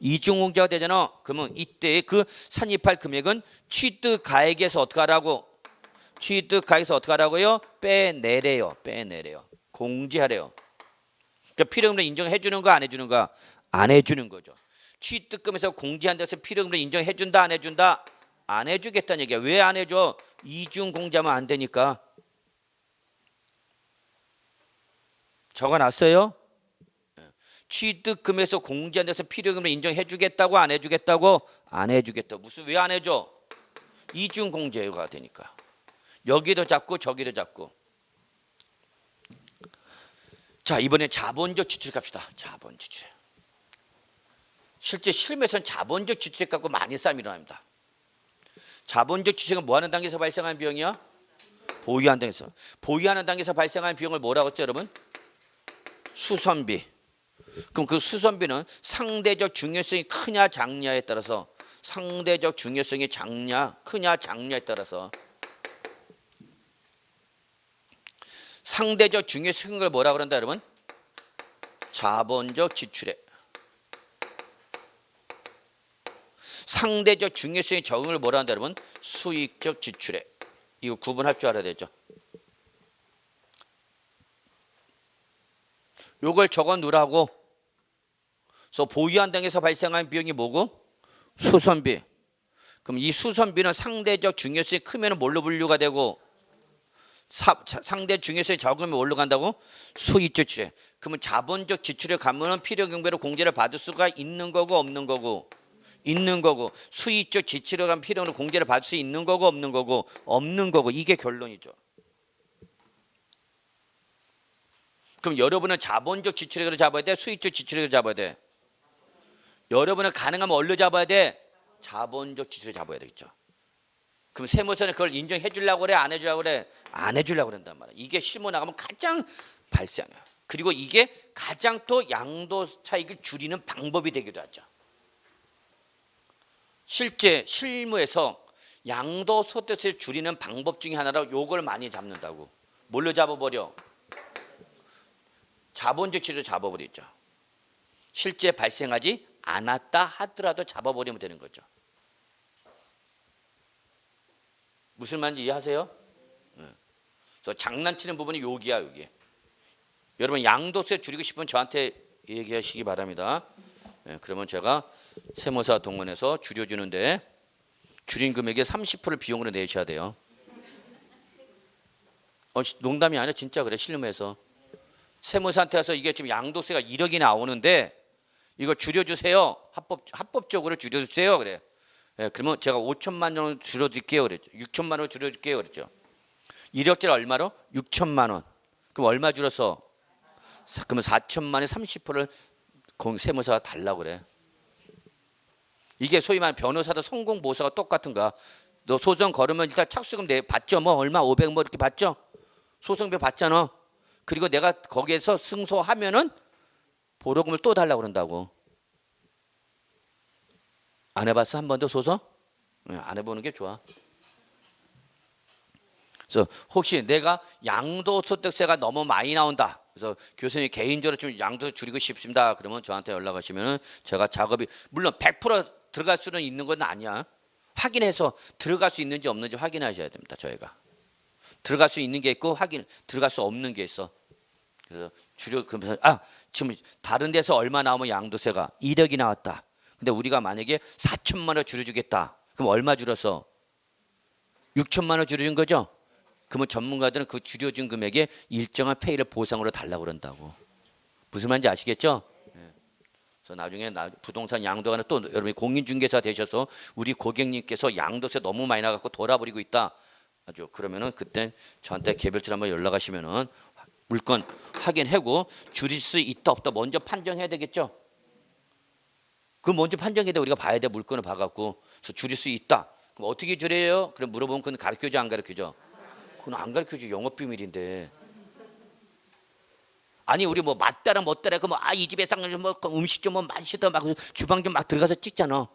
이중공제가 되잖아. 그러면 이때 그 산입할 금액은 취득가액에서 어떻게 하라고? 취득가액에서 어떻게 하라고요? 빼내래요. 공제하래요. 그러니까 필요금을 인정해 주는 거 안 해주는 거? 안 해주는 거죠. 취득금에서 공제한 데서 필요금을 인정해 준다 안 해준다? 안 해주겠다는 얘기야. 왜 안 해줘? 이중 공제하면 안 되니까. 적어놨어요? 취득금에서 공제한 데서 필요금을 인정해 주겠다고 안 해주겠다고? 안 해주겠다. 무슨 왜 안 해줘? 이중 공제가 되니까. 여기도 잡고 저기도 잡고. 자, 이번에 자본적 지출 갑시다. 자본 지출. 실제 실무에서는 자본적 지출액 갖고 많이 싸움이 일어납니다. 자본적 지출액은 뭐 하는 단계에서 발생하는 비용이야? 보유하는 단계에서. 보유하는 단계에서 발생하는 비용을 뭐라고 했죠, 여러분? 수선비. 그럼 그 수선비는 상대적 중요성이 크냐 작냐에 따라서, 상대적 중요성이 작냐 크냐 작냐에 따라서, 상대적 중요성인 걸 뭐라 그런다 여러분? 자본적 지출액. 상대적 중요성이 적은 걸 뭐라 한다 여러분? 수익적 지출액. 이거 구분할 줄 알아야 되죠. 요걸 적어 놓으라고. 그래서 보유한 등에서 발생한 비용이 뭐고? 수선비. 그럼 이 수선비는 상대적 중요성이 크면 뭘로 분류가 되고, 상대 중요성이 적으면 뭘로 간다고? 수익적 지출액. 그러면 자본적 지출에 가면은 필요경비로 공제를 받을 수가 있는 거고 없는 거고? 있는 거고. 수익적 지출에 가면 필요로 공제를 받을 수 있는 거고 없는 거고? 없는 거고. 이게 결론이죠. 그럼 여러분은 자본적 지출액으로 잡아야 돼? 수익적 지출액으로 잡아야 돼? 여러분은 가능하면 뭘로 잡아야 돼? 자본적 지출을 잡아야 되겠죠. 그럼 세무서는 그걸 인정해 주려고 그래? 안 해주려고 그래? 안 해주려고 그런단 말이야. 이게 실무 나가면 가장 발생해요. 그리고 이게 가장 또 양도 차익을 줄이는 방법이 되기도 하죠. 실제 실무에서 양도소득세를 줄이는 방법 중에 하나로 요걸 많이 잡는다고. 뭘로 잡아버려? 자본적 지출을 잡아버리죠. 실제 발생하지 않았다 하더라도 잡아버리면 되는 거죠. 무슨 말인지 이해하세요? 그래서 장난치는 부분이 여기야, 여기. 여러분 양도세 줄이고 싶으면 저한테 얘기하시기 바랍니다. 그러면 제가 세무사 동원해서 줄여주는데 줄인 금액의 30%를 비용으로 내셔야 돼요. 농담이 아니라 진짜 그래. 실무에서 세무사한테 가서 이게 지금 양도세가 1억이 나오는데 이거 줄여주세요. 합법적으로 줄여주세요. 그래. 그러면 제가 5천만 원 줄여드릴게요. 그랬죠. 6천만 원 줄여줄게요. 그랬죠. 1억짜리 얼마로? 6천만 원. 그럼 얼마 줄었어? 그러면 4천만 원에 30%를 세무사가 달라고 그래. 이게 소위 말하는 변호사도 성공보수가 똑같은 거야. 너 소송 걸으면 일단 착수금 받죠. 뭐 얼마 500 뭐 이렇게 받죠. 소송비 받잖아. 그리고 내가 거기에서 승소하면은 보로금을 또 달라고 그런다고. 안 해봤어? 한 번도 소송? 안 해보는 게 좋아. 그래서 혹시 내가 양도소득세가 너무 많이 나온다. 그래서 교수님 개인적으로 좀 양도세 줄이고 싶습니다. 그러면 저한테 연락하시면 제가 작업이 물론 100% 들어갈 수는 있는 건 아니야. 확인해서 들어갈 수 있는지 없는지 확인하셔야 됩니다. 저희가 들어갈 수 있는 게 있고 들어갈 수 없는 게 있어. 그래서 그러면서 지금 다른 데서 얼마 나오면 양도세가 1억이 나왔다. 근데 우리가 만약에 4천만 원 줄여주겠다. 그럼 얼마 줄었어? 6천만 원 줄여준 거죠? 그러면 전문가들은 그 줄여준 금액에 일정한 페이를 보상으로 달라고 그런다고. 무슨 말인지 아시겠죠? 그래서 나중에 부동산 양도가 또 여러분이 공인중개사 되셔서 우리 고객님께서 양도세 너무 많이 나갖고 돌아버리고 있다. 아주 그러면은 그때 저한테 개별적으로 한번 연락하시면은 물건 확인하고 줄일 수 있다 없다 먼저 판정해야 되겠죠. 그 먼저 판정해야 돼. 우리가 봐야 돼. 물건을 봐갖고 그래서 줄일 수 있다. 그럼 어떻게 줄여요? 그럼 물어보면 그건 가르쳐줘 안 가르쳐줘? 그건 안 가르쳐줘. 영업비밀인데. 아니 우리 뭐 맞따라 못따라 그 뭐 이 집에 쌍을 뭐 음식 좀 뭐 맛있다 막 주방 좀 막 들어가서 찍잖아.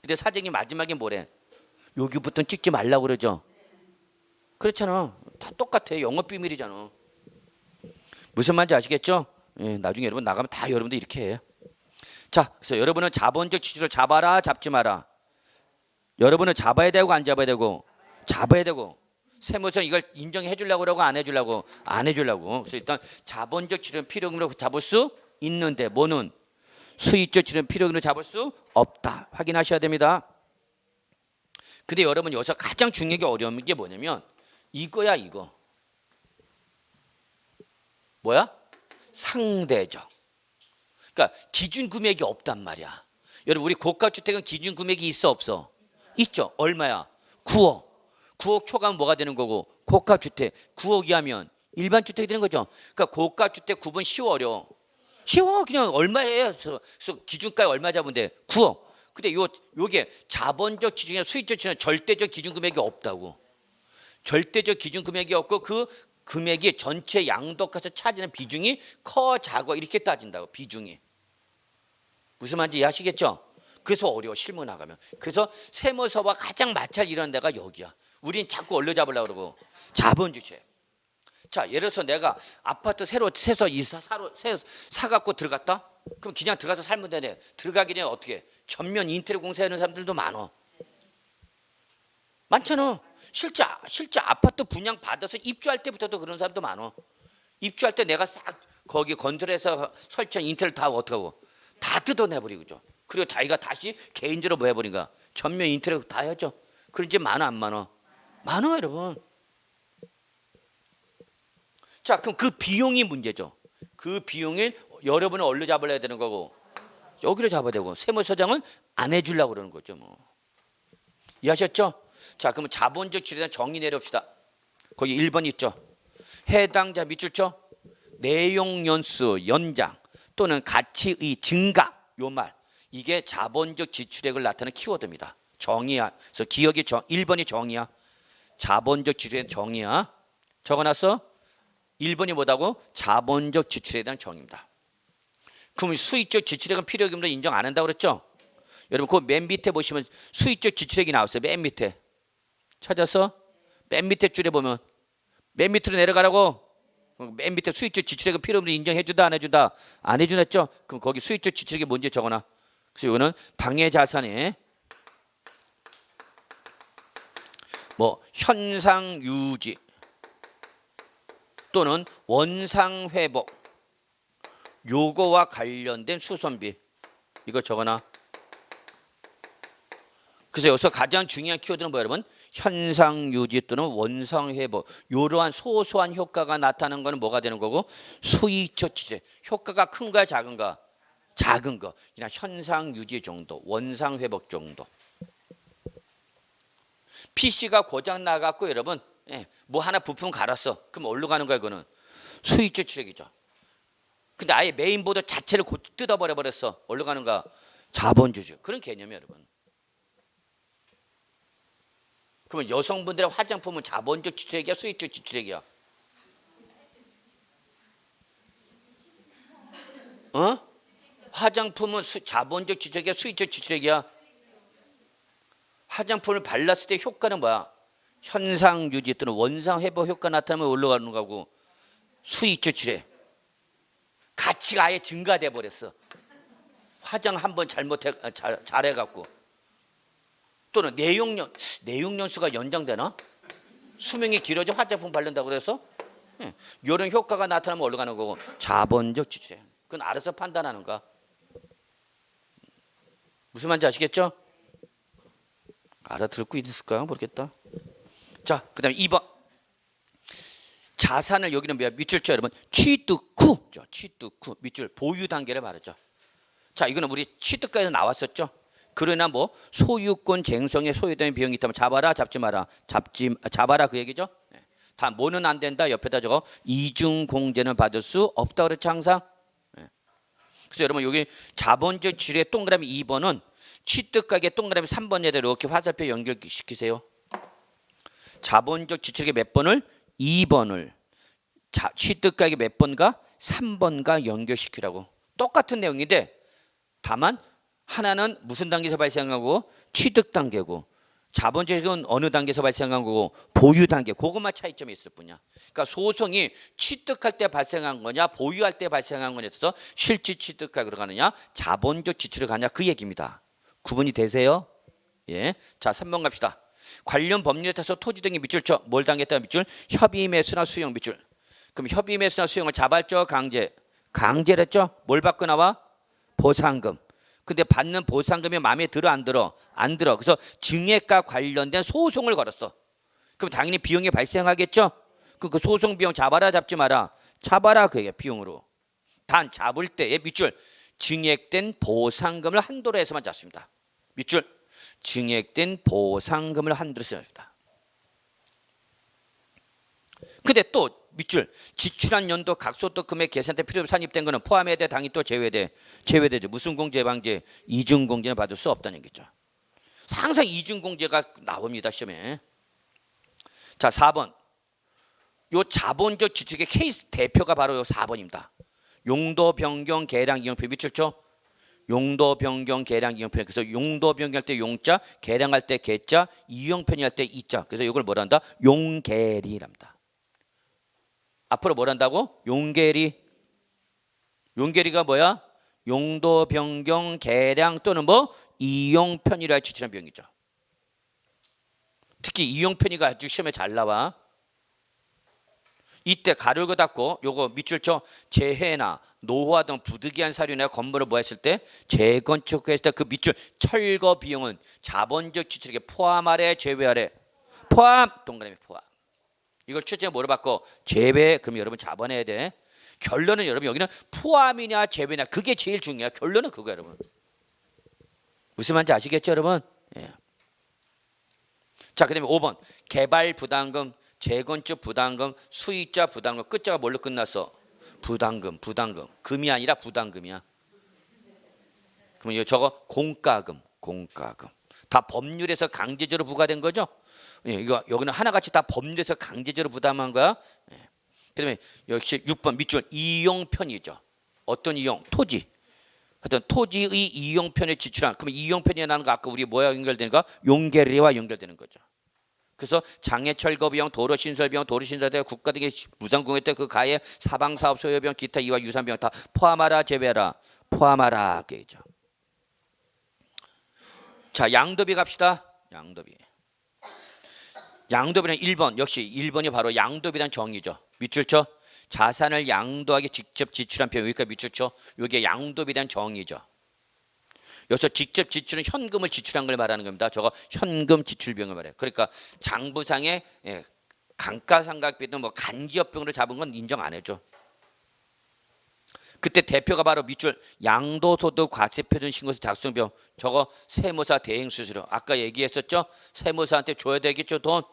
근데 사장님 마지막에 뭐래? 여기부터 찍지 말라고 그러죠. 그렇잖아. 다 똑같아. 영업비밀이잖아. 무슨 말인지 아시겠죠? 나중에 여러분 나가면 다 여러분들 이렇게 해. 자, 그래서 여러분은 자본적 지출을 잡아라, 잡지 마라. 여러분은 잡아야 되고 안 잡아야 되고? 잡아야 되고. 세무서는 이걸 인정해 주려고 그러고 안 해주려고? 안 해주려고. 그래서 일단 자본적 지출은 필요금으로 잡을 수 있는데 뭐는 수익적 지출은 필요금으로 잡을 수 없다. 확인하셔야 됩니다. 근데 여러분 여기서 가장 중요하게 어려운 게 뭐냐면 이거야 이거. 뭐야? 상대적. 그러니까 기준 금액이 없단 말이야. 여러분 우리 고가 주택은 기준 금액이 있어 없어? 있죠. 얼마야? 9억. 9억 초과하면 뭐가 되는 거고 고가 주택 9억 이하면 일반 주택이 되는 거죠. 그러니까 고가 주택 구분 쉬워 어려워? 쉬워. 그냥 얼마예요? 그래서 기준가에 얼마 잡으면 돼? 9억. 근데 요게 자본적 지중에 수익적 지중에 절대적 기준 금액이 없다고. 절대적 기준 금액이 없고 그 금액이 전체 양도가에서 차지하는 비중이 커 작아 이렇게 따진다고. 비중이. 무슨 말인지 이해하시겠죠? 그래서 어려워 실무 나가면. 그래서 세무서와 가장 마찰 이런 데가 여기야. 우린 자꾸 얼려 잡으려고 그러고 자본주체. 자 예를 들어서 내가 아파트 새로 새서 사갖고 들어갔다? 그럼 그냥 들어가서 살면 되네. 들어가기 전에 어떻게 전면 인테리어 공사하는 사람들도 많어. 많잖아. 실제 아파트 분양 받아서 입주할 때부터도 그런 사람도 많어. 입주할 때 내가 싹 거기 건설해서 설치한 인테리어 다 어떻게 하고 다 뜯어내버리고죠. 그리고 자기가 다시 개인적으로 뭐 해버린가 전면 인테리어 다 해야죠. 그런 집 많아 안 많아? 많아 여러분. 자 그럼 그 비용이 문제죠. 그 비용을 여러분은 얼른 잡아야 되는 거고 여기를 잡아야 되고 세무서장은 안 해주려고 그러는 거죠. 뭐 이해하셨죠? 자 그러면 자본적 지출에 대한 정의 내려봅시다. 거기 1번 있죠. 해당자 밑줄 쳐 내용 연수 연장 또는 가치의 증가 요 말 이게 자본적 지출액을 나타내는 키워드입니다. 정의야. 그래서 기억이 1번이 정의야. 자본적 지출에 대한 정의야. 적어놨어? 1번이 뭐다고? 자본적 지출에 대한 정의입니다. 그럼 수익적 지출액은 필요금으로 인정 안 한다고 그랬죠? 여러분 그 맨 밑에 보시면 수익적 지출액이 나왔어요. 맨 밑에. 찾았어? 맨 밑에 줄에 보면 맨 밑으로 내려가라고. 맨 밑에 수익적 지출액은 필요금으로 인정해 주다 안 해준다? 안 해주냈죠? 그럼 거기 수익적 지출액이 뭔지 적어놔. 그래서 이거는 당해 자산에 뭐 현상 유지 또는 원상 회복 요거와 관련된 수선비 이거 적어놔. 그래서 여기서 가장 중요한 키워드는 뭐야 여러분? 현상 유지 또는 원상 회복 이러한 소소한 효과가 나타나는 거는 뭐가 되는 거고 수익적 지출 효과가 큰가 작은가? 작은 거 그냥 현상 유지 정도 원상 회복 정도. PC가 고장 나갖고 여러분 뭐 하나 부품 갈았어. 그럼 어디로 가는 거야 이거는? 수익적 지출액이죠. 근데 아예 메인보드 자체를 뜯어버려 버렸어. 어디로 가는가? 자본주주. 그런 개념이에요 여러분. 그러면 여성분들의 화장품은 자본적 지출액이야 수익적 지출액이야? 어? 화장품은 자본적 지출액이야 수익적 지출액이야? 화장품을 발랐을 때 효과는 뭐야? 현상 유지 또는 원상 회복 효과 나타나면 올라가는 거고 수익적 지출액 가치가 아예 증가돼 버렸어. 화장 한번 잘해갖고 또는 내용 연수가 연장되나? 수명이 길어져 화장품 바른다고 그래서 이런 효과가 나타나면 올라가는 거고 자본적 지출액 그건 알아서 판단하는 거야. 무슨 말인지 아시겠죠? 알아듣고 있을까 모르겠다. 자, 그 다음에 2번 자산을 여기는 뭐야? 밑줄 쳐 여러분. 취득후 취득후 밑줄 보유 단계를 말하죠. 자, 이거는 우리 취득가에서 나왔었죠. 그러나 뭐 소유권 쟁성에 소요되는 비용이 있다면 잡아라 잡지 마라 잡아라 그 얘기죠. 다 뭐는 안 된다 옆에다 적어 이중 공제는 받을 수 없다 그렇죠 항상. 그래서 여러분 여기 자본적 지출의 동그라미 2번은 취득가액의 동그라미 3번에다 이렇게 화살표 연결시키세요. 자본적 지출액의 몇 번을? 2번을 취득가액의 몇 번가? 3번가 연결시키라고. 똑같은 내용인데 다만 하나는 무슨 단계에서 발생하고 취득 단계고 자본주의는 어느 단계에서 발생한 거고 보유 단계 그것만 차이점이 있을 뿐이야. 그러니까 소송이 취득할 때 발생한 거냐 보유할 때 발생한 거냐에 있어서 실질 취득가액으로 가느냐 자본적 지출을 가냐 그 얘기입니다. 구분이 되세요? 예. 자 3번 갑시다. 관련 법률에 따라서 토지 등의 밑줄 쳐. 뭘 당했다 밑줄? 협의 매수나 수용 밑줄. 그럼 협의 매수나 수용을 자발적 강제 강제랬죠? 뭘 받고 나와? 보상금. 근데 받는 보상금이 마음에 들어 안 들어? 안 들어. 그래서 증액과 관련된 소송을 걸었어. 그럼 당연히 비용이 발생하겠죠? 그 소송 비용 잡아라 잡지 마라? 잡아라 그게 비용으로. 단 잡을 때의 밑줄 증액된 보상금을 한도로 해서만 잡습니다. 밑줄 증액된 보상금을 한도로 해서 잡습니다. 근데 또 밑줄 지출한 연도 각소득 금액 계산대 필요로 산입된 거는 포함해야 돼 당연히 또 제외되죠. 무슨 공제 방제 이중 공제는 받을 수 없다는 얘기죠. 항상 이중 공제가 나옵니다 시험에. 자 4번 요 자본적 지출의 케이스 대표가 바로 요 4번입니다. 용도 변경 계량 이용표 밑줄죠. 용도 변경 계량 이용표. 그래서 용도 변경할 때 용자, 계량할 때 계자, 이용편이 할 때 이자. 그래서 이걸 뭐라 한다? 용계리랍니다. 앞으로 뭘 한다고? 용계리. 용계리가 뭐야? 용도 변경 계량 또는 뭐 이용편의를 지출한 비용이죠. 특히 이용편의가 아주 시험에 잘 나와. 이때 가로고 닫고 요거 밑줄 쳐 재해나 노후화 등 부득이한 사료나 건물을 뭐 했을 때 재건축했을 때 그 밑줄 철거 비용은 자본적 지출액에 포함하래 제외하래? 포함. 동그라미 포함. 이걸 출제에 뭐로 바꿔? 제외. 그럼 여러분 잡아내야 돼. 결론은 여러분 여기는 포함이냐 제외냐 그게 제일 중요해요. 결론은 그거야 여러분. 무슨 말인지 아시겠죠 여러분? 예. 자 그다음에 5번 개발 부담금 재건축 부담금, 수익자 부담금, 끝자가 뭘로 끝났어? 부담금. 금이 아니라 부담금이야. 그러면 이거 저거 공과금. 다 법률에서 강제적으로 부과된 거죠? 예, 이거 여기는 하나같이 다 법률에서 강제적으로 부담한 거야. 예. 그다음에 역시 6번 밑줄 이용편이죠. 어떤 이용? 토지. 하여튼 토지의 이용편에 지출한. 그러면 이용편이라는 거 아까 우리 뭐야 연결되는가? 용계리와 연결되는 거죠. 그래서 장애 철거 비용, 도로 신설 비용, 도로 신설 때 국가 등의 무상 공여 때 그 가해 사방 사업 소요 비용, 기타 이와 유산 비용 다 포함하라 제외하라? 포함하라 그죠. 자, 양도비 갑시다. 양도비는 1번 역시 1번이 바로 양도비란 정의죠. 밑줄 쳐. 자산을 양도하기 직접 지출한 비용 여기까지 밑줄 쳐. 이게 양도비란 정의죠. 여기서 직접 지출은 현금을 지출한 걸 말하는 겁니다. 저거 현금 지출 비용을 말해요. 그러니까 장부상에 감가상각비든 뭐 간지업비용으로 잡은 건 인정 안 해줘. 그때 대표가 바로 밑줄 양도소득 과세표준 신고서 작성 비용. 저거 세무사 대행 수수료. 아까 얘기했었죠. 세무사한테 줘야 되겠죠 돈.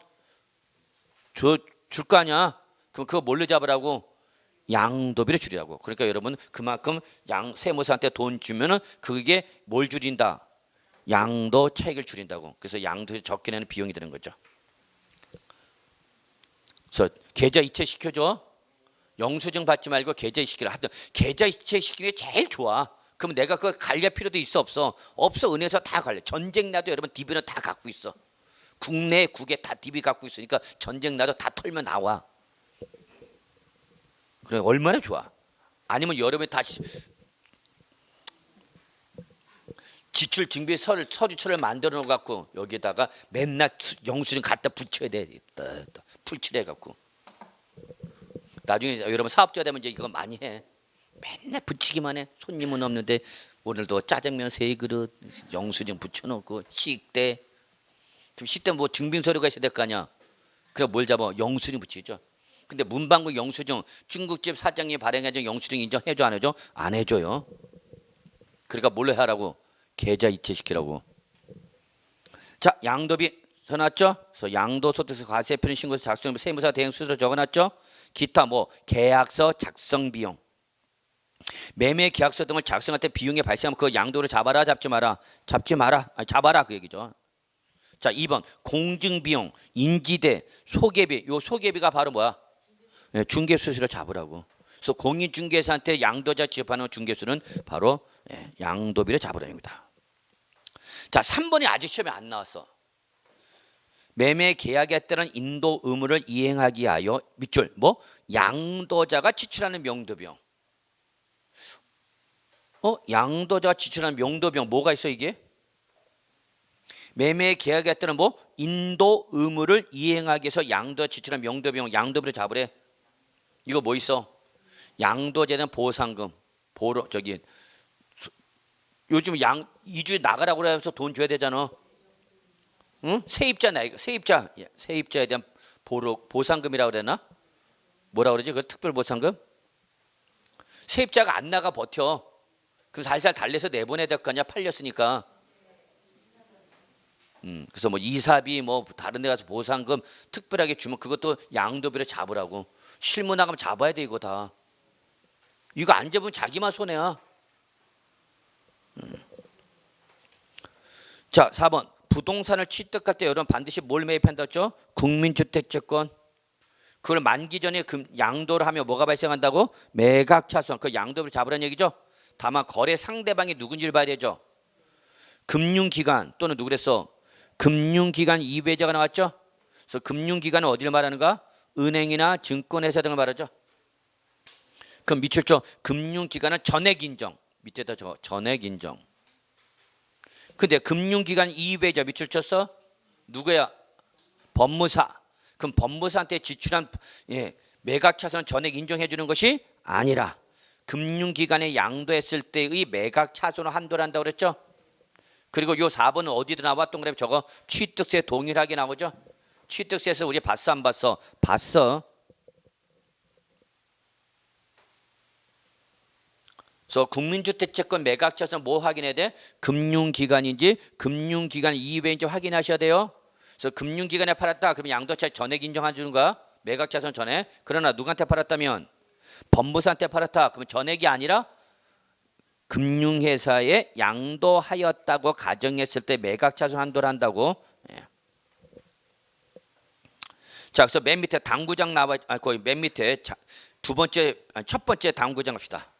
줄 거 아니야. 그럼 그거 뭘로 잡으라고? 양도비를 줄이라고. 그러니까 여러분 그만큼 세무사한테 돈 주면은 그게 뭘 줄인다? 양도 차익을 줄인다고. 그래서 양도에 적게 내는 비용이 되는 거죠. 그래서 계좌 이체 시켜줘. 영수증 받지 말고 계좌 이체시키라. 하여튼 계좌 이체시키는 게 제일 좋아. 그럼 내가 그거 관리할 필요도 있어 없어? 없어. 은행에서 다 관리. 전쟁 나도 여러분 DB는 다 갖고 있어. 국내 국에 다 DB 갖고 있으니까 전쟁 나도 다 털면 나와. 그래 얼마나 좋아. 아니면 여러분이 다시 지출 증빙 서류처를 만들어 놓고 여기다가 맨날 영수증 갖다 붙여야 돼. 풀칠해 갖고. 나중에 여러분 사업자 되면 이제 이거 많이 해. 맨날 붙이기만 해. 손님은 없는데 오늘도 짜장면 3그릇 영수증 붙여놓고 식대. 그럼 식대 뭐 증빙 서류가 있어야 될 거 아니야. 그래 뭘 잡아? 영수증 붙이죠. 근데 문방구 영수증 중국집 사장님이 발행해준 영수증 인정해줘 안 해줘? 안 해줘요. 그러니까 뭘로 하라고? 계좌 이체시키라고. 자 양도비 써놨죠? 그래서 양도소득세 과세표준 신고서 작성 세무사 대행 수수료 적어놨죠? 기타 뭐 계약서 작성 비용 매매 계약서 등을 작성할 때 비용이 발생하면 그 양도를 잡아라 잡지 마라? 잡아라 그 얘기죠. 자 2번 공증비용 인지대 소개비. 요 소개비가 바로 뭐야? 중개수수료 잡으라고. 그래서 공인중개사한테 양도자 지급하는 중개수는 바로 양도비를 잡으라입니다. 자 3번이 아직 시험에 안 나왔어. 매매 계약에 따른 인도 의무를 이행하기 위하여 밑줄 뭐 양도자가 지출하는 명도비용. 양도자가 지출하는 명도비용 뭐가 있어 이게? 매매 계약에 따른 뭐 인도 의무를 이행하기 위해서 양도자 지출한 명도비용 양도비를 잡으래. 이거 뭐 있어? 양도제는 보상금, 보로 저기 요즘 이주에 나가라고 그래서 돈 줘야 되잖아. 응? 세입자나 이거 세입자, 세입자에 대한 보상금이라고 그랬나? 뭐라 그러지? 그 특별 보상금? 세입자가 안 나가 버텨. 그 살살 달래서 내보내야 될 거 아니야? 팔렸으니까. 그래서 뭐 이사비 뭐 다른 데 가서 보상금 특별하게 주면 그것도 양도비로 잡으라고. 실무 나가면 잡아야 돼 이거 다. 이거 안 잡으면 자기만 손해야. 자, 4번. 부동산을 취득할 때 여러분 반드시 뭘 매입한다 했죠? 국민주택채권. 그걸 만기 전에 양도를 하면 뭐가 발생한다고? 매각차손. 그 양도비를 잡으라는 얘기죠. 다만 거래 상대방이 누군지를 봐야 되죠. 금융기관 또는 누구랬어? 금융기관 이외자가 나왔죠. 그래서 금융기관은 어디를 말하는가? 은행이나 증권회사 등을 말하죠. 그럼 밑줄 쳐. 금융기관은 전액인정. 밑에다 적어. 전액인정. 근데 금융기관 이외자 밑줄 쳤어? 누구야? 법무사. 그럼 법무사한테 지출한 매각차손 전액 인정해 주는 것이 아니라 금융기관에 양도했을 때의 매각차손을 한도를 한다고 그랬죠. 그리고 요 4번은 어디도 나와? 동그라미 저거 취득세 동일하게 나오죠. 취득세에서 우리 봤어 안 봤어? 봤어. 그래서 국민주택채권 매각차손 뭐 확인해야 돼? 금융기관인지 금융기관 이외인지 확인하셔야 돼요. 그래서 금융기관에 팔았다 그러면 양도차 전액 인정해 주는 거야. 매각차손 전액. 그러나 누구한테 팔았다면 법무사한테 팔았다 그러면 전액이 아니라 금융회사에 양도하였다고 가정했을 때 매각차손 한도를 한다고. 자, 그래서 맨 밑에 당구장 나와, 거기 맨 밑에 첫 번째 당구장 합시다.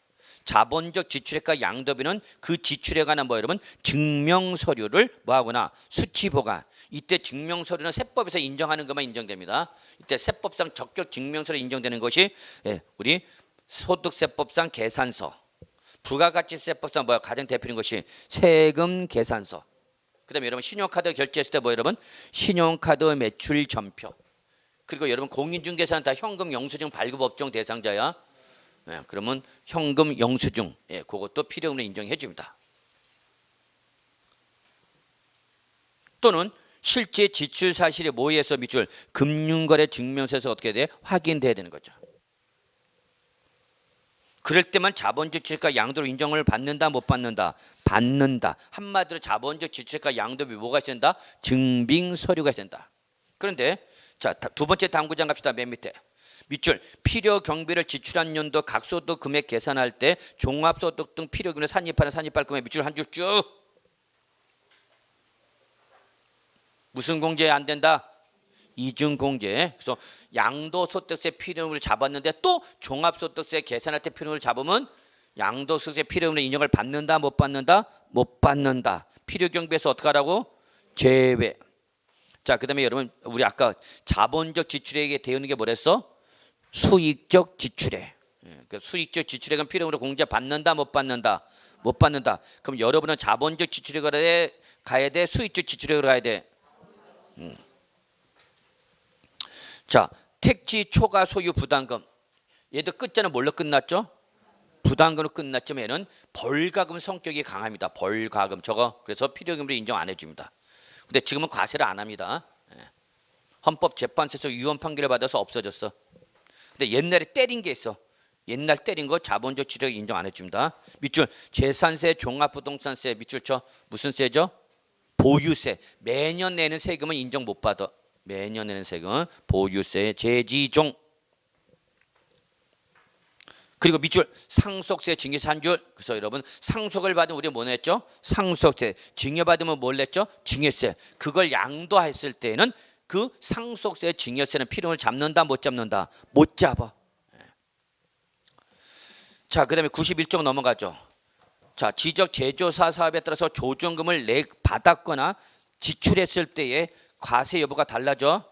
자본적 지출액과 양도비는 그 지출에 관한 뭐 여러분 증명서류를 뭐하거나 수치 보관. 이때 증명서류는 세법에서 인정하는 것만 인정됩니다. 이때 세법상 적격 증명서로 인정되는 것이 우리 소득세법상 계산서, 부가가치세법상 뭐야 가장 대표적인 것이 세금 계산서. 그다음에 여러분 신용카드 결제했을 때 뭐 여러분 신용카드 매출 전표. 그리고 여러분 공인중개사는 다 현금 영수증 발급 업종 대상자야. 그러면 현금 영수증 그것도 필요금을 인정해 줍니다. 또는 실제 지출 사실이 뭐에서 밑줄 금융거래 증명서에서 어떻게 돼? 확인돼야 되는 거죠. 그럴 때만 자본적 지출과 양도로 인정을 받는다 못 받는다? 받는다. 한마디로 자본적 지출과 양도비 뭐가 있어야 된다? 증빙 서류가 있어야 된다. 그런데 자, 두 번째 당구장 갑시다. 맨 밑에. 밑줄 필요 경비를 지출한 연도 각소득 금액 계산할 때 종합소득 등 필요금을 산입하는 산입발금의 밑줄 한 줄 쭉. 무슨 공제 안 된다? 이중공제. 그래서 양도소득세 필요금을 잡았는데 또 종합소득세 계산할 때 필요금을 잡으면 양도소득세 필요금을 인정을 받는다 못 받는다? 못 받는다. 필요경비에서 어떻게 하라고? 제외. 자, 그 다음에 여러분 우리 아까 자본적 지출액에 대우는 게 뭐랬어? 수익적 지출액. 그 수익적 지출액은 필요금으로 공제 받는다 못 받는다? 못 받는다. 그럼 여러분은 자본적 지출액으로 가야 돼? 수익적 지출액으로 가야 돼? 자, 택지 초과 소유 부담금. 얘도 끝자는 뭘로 끝났죠? 부담금으로 끝났지만 얘는 벌가금 성격이 강합니다. 벌가금 저거 그래서 필요금으로 인정 안 해줍니다. 근데 지금은 과세를 안 합니다. 헌법재판소에서 유언 판결을 받아서 없어졌어. 근데 옛날에 때린 게 있어. 옛날 때린 거 자본적 지출액 인정 안 해줍니다. 밑줄 재산세, 종합부동산세 밑줄 쳐. 무슨 세죠? 보유세. 매년 내는 세금은 인정 못 받아. 매년 내는 세금은 보유세, 재지종. 그리고 밑줄 상속세, 증여세 한 줄. 그래서 여러분 상속을 받으면 우리 뭐 냈죠? 상속세. 증여받으면 뭘 냈죠? 증여세. 그걸 양도했을 때는 그 상속세, 증여세는 필요금을 잡는다 못 잡는다? 못 잡아. 자, 그 다음에 91쪽 넘어가죠. 자, 지적 제조사 사업에 따라서 조정금을 받았거나 지출했을 때의 과세 여부가 달라져.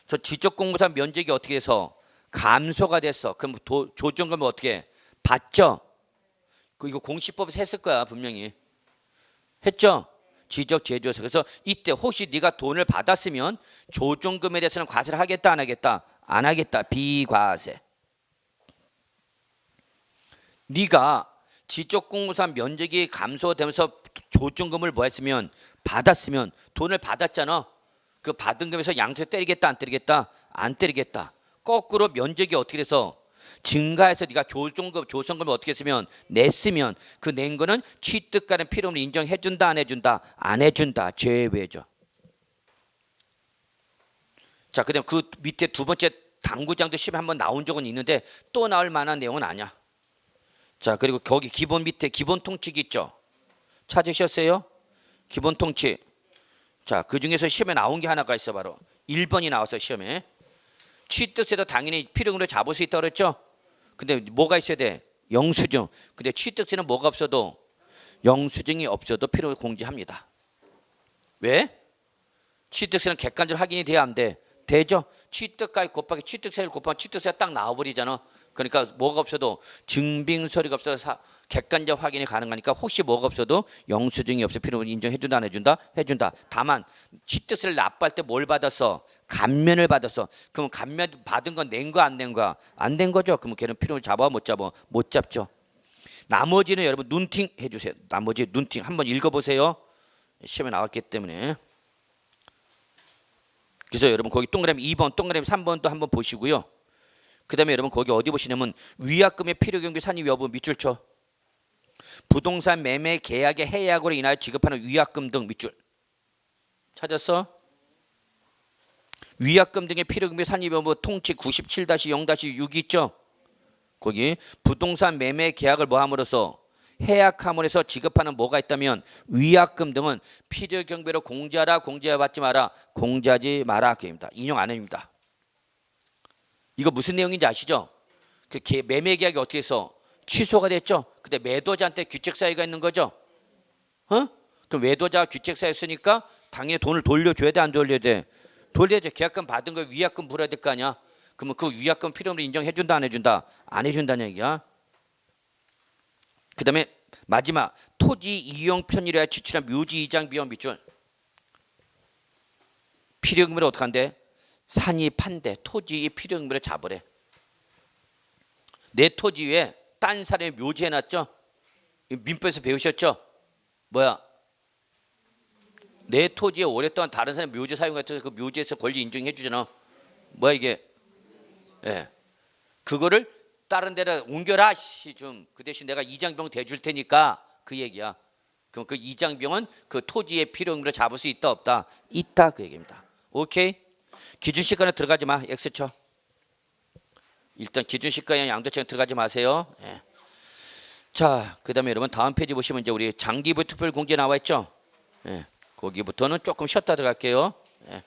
그래서 지적공모사 면적이 어떻게 해서 감소가 됐어. 그럼 조정금을 어떻게 받죠? 이거 공시법에서 했을 거야 분명히. 했죠? 지적 제조사. 그래서 이때 혹시 네가 돈을 받았으면 조정금에 대해서는 과세를 하겠다 안 하겠다? 안 하겠다. 비과세. 네가 지적공무상 면적이 감소되면서 조정금을 뭐 했으면 받았으면 돈을 받았잖아. 그 받은 금에서 양도세 때리겠다 안 때리겠다? 안 때리겠다. 거꾸로 면적이 어떻게 돼서 증가해서 네가 조성금을 어떻게 했으면 냈으면 그 낸 거는 취득가는 필요를 인정해 준다 안 해준다? 안 해준다. 제외죠. 자, 그다음 그 밑에 두 번째 당구장도 시험에 한번 나온 적은 있는데 또 나올 만한 내용은 아니야. 자, 그리고 거기 기본 밑에 기본 통칙 있죠. 찾으셨어요? 기본 통칙. 자, 그 중에서 시험에 나온 게 하나가 있어. 바로 1번이 나와서 시험에 취득세도 당연히 필요금으로 잡을 수 있다고 그랬죠. 근데 뭐가 있어야 돼? 영수증. 근데 취득세는 뭐가 없어도 영수증이 없어도 필요를 공제합니다. 왜? 취득세는 객관적으로 확인이 돼야 안 돼? 되죠. 취득가액 곱하기 취득세를 곱하면 취득세가 딱 나와버리잖아. 그러니까 뭐가 없어도 증빙서류가 없어서 객관적 확인이 가능하니까 혹시 뭐가 없어도 영수증이 없어 필요를 인정해준다 안 해준다? 해준다. 다만 취득세를 납부할 때 뭘 받았어? 감면을 받았어. 그럼 감면 받은 건 낸 거 안 낸 거야? 안 된 거죠. 그럼 걔는 필요를 잡아 못 잡아? 못 잡죠. 나머지는 여러분 눈팅 해주세요. 나머지 눈팅 한번 읽어보세요. 시험에 나왔기 때문에. 그래서 여러분 거기 동그라미 2번 동그라미 3번도 한번 보시고요. 그 다음에 여러분 거기 어디 보시냐면 위약금의 필요경비 산입 여부 밑줄 쳐. 부동산 매매 계약의 해약으로 인하여 지급하는 위약금 등 밑줄 찾았어? 위약금 등의 필요경비 산입 여부 통칙 97-0-6 있죠? 거기 부동산 매매 계약을 뭐 함으로써 해약함으로써 지급하는 뭐가 있다면 위약금 등은 필요경비로 공제하라 공제받지 마라 공제하지 마라 그입니다. 인용 안 합니다. 이거 무슨 내용인지 아시죠? 그 매매 계약이 어떻게 해서 취소가 됐죠? 근데 매도자한테 규책 사유가 있는 거죠? 그럼 매도자가 규책 사유였으니까 당연히 돈을 돌려줘야 돼 안 돌려야 돼? 돌려야죠. 계약금 받은 거 위약금 물어야 될 거 아니야? 그러면 그 위약금 필요로 인정해준다 안 해준다? 안 해준다는 얘기야. 그 다음에 마지막 토지 이용 편의를 위하여 지출한 묘지 이장 비용 밑줄 필요금을 어떻게 한대? 산입한대. 토지의 필요금을 잡으래. 내 토지 위에 딴 사람이 묘지해놨죠? 민법에서 배우셨죠? 뭐야? 내 토지에 오랫동안 다른 사람이 묘지 사용했던 그 묘지에서 권리 인정해 주잖아. 뭐야 이게? 예. 그거를 다른 데로 옮겨라. 좀 그 대신 내가 이장병 대줄 테니까 그 얘기야. 그럼 그 이장병은 그 토지의 필요금으로 잡을 수 있다 없다? 있다 그 얘기입니다. 오케이? 기준시가는 들어가지 마. X 쳐. 일단 기준시가에 양도세는 들어가지 마세요. 예. 자, 그 다음에 여러분 다음 페이지 보시면 이제 우리 장기부 특별 공제 나와 있죠? 예. 거기부터는 조금 쉬었다 들어갈게요. 예.